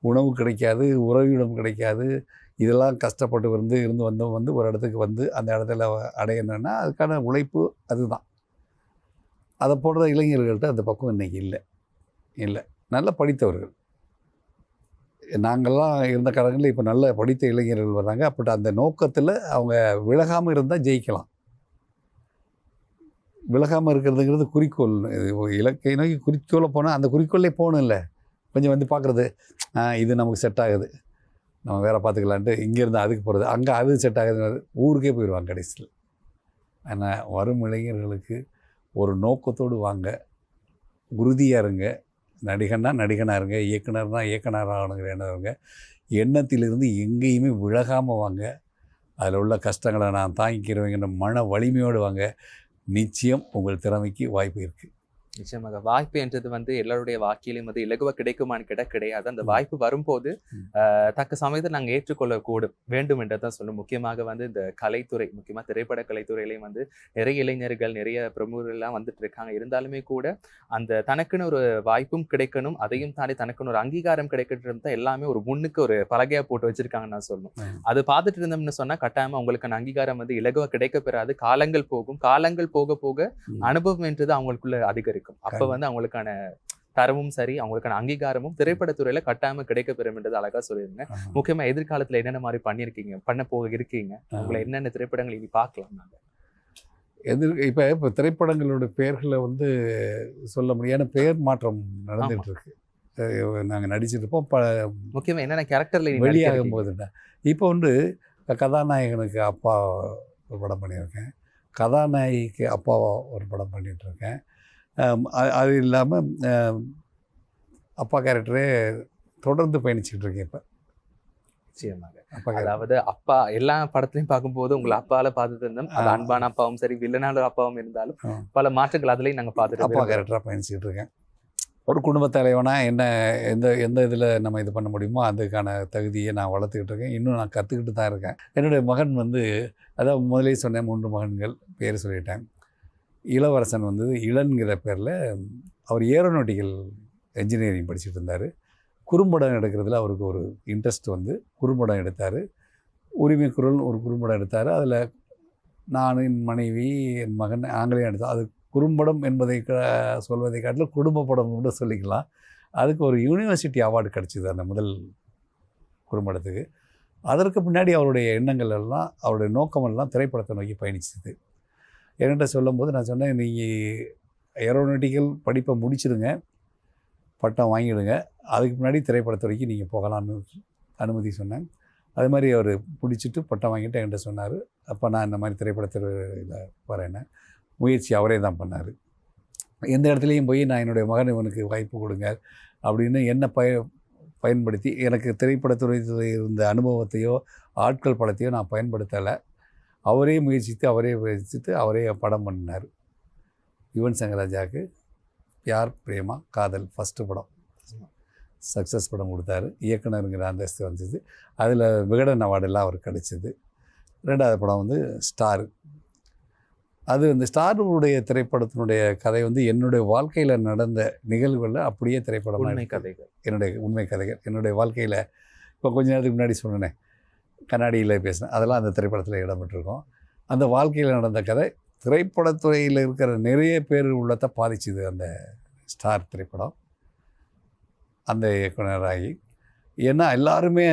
உணவு கிடைக்காது, உறவிடம் கிடைக்காது. இதெல்லாம் கஷ்டப்பட்டு வந்து ஒரு இடத்துக்கு வந்து அந்த இடத்துல அடையணுன்னா அதுக்கான உழைப்பு அதுதான். அதை போடுற இளைஞர்கள்ட்ட அந்த பக்கம் இன்றைக்கி இல்லை. நல்லா படித்தவர்கள் நாங்கள்லாம் இருந்த காலங்களில் இப்போ நல்ல படித்த இளைஞர்கள் வர்றாங்க. அப்படி அந்த நோக்கத்தில் அவங்க விலகாமல் இருந்தால் ஜெயிக்கலாம். விலகாமல் இருக்கிறதுங்கிறது குறிக்கோள். இலக்கை நோக்கி குறிக்கோளை போனால் அந்த குறிக்கோளே போகணும் இல்லை, கொஞ்சம் வந்து பார்க்குறது, இது நமக்கு செட் ஆகுது, நம்ம வேறு பார்த்துக்கலான்ட்டு இங்கேருந்து அதுக்கு போகிறது, அங்கே அது செட் ஆகுது, ஊருக்கே போயிடுவாங்க கடைசியில். ஆனால் வரும் இளைஞர்களுக்கு ஒரு நோக்கத்தோடு வாங்க, உறுதியாக இருங்க. நடிகனாக இருங்க, இயக்குனராக ஆகணுங்கிற எண்ணம் எண்ணத்திலிருந்து எங்கேயுமே விலகாமல் வாங்க. அதில் உள்ள கஷ்டங்களை நான் தாங்கிக்கிறவங்கிற மன வலிமையோடு வாங்க. நிச்சயம் உங்கள் திறமைக்கு வாய்ப்பு இருக்குது. நிச்சயமாக வாய்ப்பு என்றது வந்து எல்லாருடைய வாழ்க்கையிலும் வந்து இலகுவாக கிடைக்குமான்னு கிடையாது. அந்த வாய்ப்பு வரும்போது தக்க சமயத்தில் நாங்கள் ஏற்றுக்கொள்ள வேண்டும் என்றதான் சொல்லணும். முக்கியமாக வந்து இந்த கலைத்துறை, முக்கியமாக திரைப்பட கலைத்துறையிலையும் வந்து நிறைய இளைஞர்கள், நிறைய பிரமுகர்கள்லாம் வந்துட்டு இருக்காங்க. இருந்தாலுமே கூட அந்த தனக்குன்னு ஒரு வாய்ப்பும் கிடைக்கணும், அதையும் தாண்டி தனக்குன்னு ஒரு அங்கீகாரம் கிடைக்கணும் தான் எல்லாமே ஒரு முன்னுக்கு ஒரு பலகையாக போட்டு வச்சிருக்காங்கன்னு நான் சொல்லணும். அது பார்த்துட்டு இருந்தோம்னு சொன்னால் கட்டாயமாக அவங்களுக்கான அங்கீகாரம் வந்து இலகுவாக கிடைக்கப்பெறாது. காலங்கள் போக போக அனுபவம் என்றது அவங்களுக்குள்ள அதிகரிக்கும். அப்ப வந்து அவங்களுக்கான தரமும் சரி, அவங்களுக்கான அங்கீகாரமும் திரைப்படத்துறையில கட்டாயமா கிடைக்கப்பெறும் என்றது அழகா சொல்லிருங்க. முக்கியமா எதிர்காலத்துல என்னென்ன மாதிரி பண்ண போக இருக்கீங்க, உங்களை என்னென்ன திரைப்படங்கள் இனி பார்க்கலாம்? நாங்க இப்போ திரைப்படங்களோட பெயர்களை வந்து சொல்ல முடியாத பெயர் மாற்றம் நடந்துட்டு இருக்கு. நாங்கள் நடிச்சிட்டு இருப்போம். முக்கியமா என்னென்ன கேரக்டர்ல வெளியாகும் போதுன்னா இப்போ வந்து கதாநாயகனுக்கு அப்பா ஒரு படம் பண்ணியிருக்கேன், கதாநாயகிக்கு அப்பாவா ஒரு படம் பண்ணிட்டு இருக்கேன். அது இல்லாமல் அப்பா கேரக்டரே தொடர்ந்து பயணிச்சுட்டு இருக்கேன் இப்போ. நிச்சயமாக. அதாவது அப்பா எல்லா படத்துலையும் பார்க்கும்போது உங்களை அப்பால பார்த்துட்டு இருந்தோம். அது அன்பான அப்பாவும் சரி, வில்லனான அப்பாவும் இருந்தாலும் பல மாற்றங்கள் அதுலேயும் நாங்கள் பார்த்துட்டு அப்பா கேரக்டராக பயணிச்சுட்டு இருக்கேன். ஒரு குடும்ப தலைவனாக எந்த இதில் நம்ம இது பண்ண முடியுமோ அதுக்கான தகுதியை நான் வளர்த்துக்கிட்டு இருக்கேன். இன்னும் நான் கற்றுக்கிட்டு தான் இருக்கேன். என்னுடைய மகன் வந்து, அதாவது முதலே சொன்னேன் 3 மகன்கள், பேர் சொல்லிட்டேன். இளவரசன் வந்து இளன்கிற பேரில் அவர் ஏரோநாட்டிக்கல் என்ஜினியரிங் படிச்சுட்டு இருந்தார். குறும்படம் எடுக்கிறதுல அவருக்கு ஒரு இன்ட்ரெஸ்ட் வந்து குறும்படம் எடுத்தார். உரிமை குரல் ஒரு குறும்படம் எடுத்தார். அதில் நான், என் மனைவி, என் மகன் நாங்களே எடுத்தோம். அது குறும்படம் என்பதை சொல்வதை காட்டிலும் குடும்ப படம் கூட சொல்லிக்கலாம். அதுக்கு ஒரு யூனிவர்சிட்டி அவார்டு கிடச்சிது அந்த முதல் குறும்படத்துக்கு. அதற்கு பின்னாடி அவருடைய எண்ணங்கள் எல்லாம், அவருடைய நோக்கமெல்லாம் திரைப்படத்தை நோக்கி பயணிச்சது. என்கிட்ட சொல்லும்போது நான் சொன்னேன், நீங்கள் ஏரோநாட்டிக்கல் படிப்பை முடிச்சிடுங்க, பட்டம் வாங்கிடுங்க, அதுக்கு முன்னாடி திரைப்படத்துறைக்கு நீங்கள் போகலான்னு அனுமதி சொன்னேன். அது மாதிரி அவர் பிடிச்சிட்டு பட்டம் வாங்கிட்டு என்கிட்ட சொன்னார். அப்போ நான் இந்த மாதிரி திரைப்படத்துறையில் வரேன்னு முயற்சி அவரே தான் பண்ணார். எந்த இடத்துலையும் போய் நான் என்னுடைய மகன் இவனுக்கு வாய்ப்பு கொடுங்க அப்படின்னு என்னை பயன்படுத்தி, எனக்கு திரைப்படத்துறை இருந்த அனுபவத்தையோ ஆட்கள் படத்தையோ நான் பயன்படுத்தலை. அவரே முயற்சித்து அவரே படம் பண்ணினார். யுவன் சங்கர் ராஜாவுக்கு பியார் பிரேமா காதல் ஃபஸ்ட்டு படம் சக்ஸஸ் படம் கொடுத்தாரு. இயக்குனருங்கிற அந்தஸ்து வந்தது. அதில் விகடன் அவார்டெல்லாம் அவருக்கு கிடைச்சிது. 2வது படம் வந்து ஸ்டார். அது அந்த ஸ்டாருடைய திரைப்படத்தினுடைய கதை வந்து என்னுடைய வாழ்க்கையில் நடந்த நிகழ்வுகளில் அப்படியே திரைப்படமாக கதைகள், என்னுடைய உண்மை கதைகள். என்னுடைய வாழ்க்கையில் இப்போ கொஞ்ச நேரத்துக்கு முன்னாடி சொன்னேன், கண்ணாடியில் பேசினேன், அதெல்லாம் அந்த திரைப்படத்தில் இடம்பெற்றிருக்கோம். அந்த வாழ்க்கையில் நடந்த கதை திரைப்படத்துறையில் இருக்கிற நிறைய பேர் உள்ளத்தை பாதிச்சுது அந்த ஸ்டார் திரைப்படம். அந்த இயக்குனராகி ஏன்னா எல்லாருமே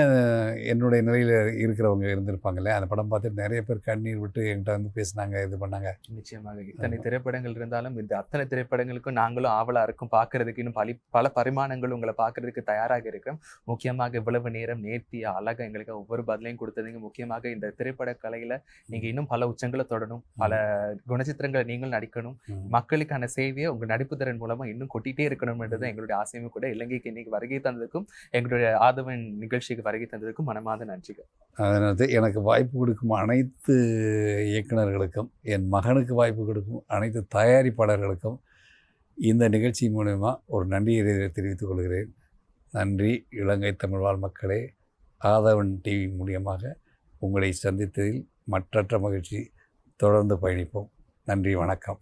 என்னுடைய நிலையில் இருக்கிறவங்க இருந்திருப்பாங்களே. அந்த படம் பார்த்துட்டு நிறைய பேர் கண்ணீர் விட்டு என்கிட்ட வந்து பேசினாங்க, இது பண்ணாங்க. நிச்சயமாக இத்தனை திரைப்படங்கள் இருந்தாலும் இந்த அத்தனை திரைப்படங்களுக்கும் நாங்களும் ஆவலாக இருக்கும் பார்க்கறதுக்கு. இன்னும் பல பரிமாணங்கள் உங்களை பார்க்கறதுக்கு தயாராக இருக்கிறோம். முக்கியமாக இவ்வளவு நேரம் நேர்த்தி அழகாக எங்களுக்கு ஒவ்வொரு பதிலையும் கொடுத்ததுங்க. முக்கியமாக இந்த திரைப்பட கலையில் நீங்கள் இன்னும் பல உச்சங்களை தொடரும், பல குணச்சித்திரங்களை நீங்கள் நடிக்கணும், மக்களுக்கான சேவையை உங்கள் நடிப்பு திறன் மூலமாக இன்னும் கொட்டிகிட்டே இருக்கணும்ன்றது எங்களுடைய ஆசையுமே கூட. இலங்கைக்கு இன்னைக்கு வருகை தந்ததுக்கும் எங்களுடைய ஆதவன் நிகழ்ச்சிக்கு வருகை தந்ததுக்கும் மனமார்ந்த நன்றிகள். அதனால எனக்கு வாய்ப்பு கொடுக்கும் அனைத்து இயக்குனர்களுக்கும், என் மகனுக்கு வாய்ப்பு கொடுக்கும் அனைத்து தயாரிப்பாளர்களுக்கும் இந்த நிகழ்ச்சி மூலமா ஒரு நன்றியை தெரிவித்துக் கொள்கிறேன். நன்றி. இலங்கை தமிழ் வாழ் மக்களே, ஆதவன் டிவி மூலியமாக உங்களை சந்தித்ததில் மற்றற்ற மகிழ்ச்சி. தொடர்ந்து பயணிப்போம். நன்றி, வணக்கம்.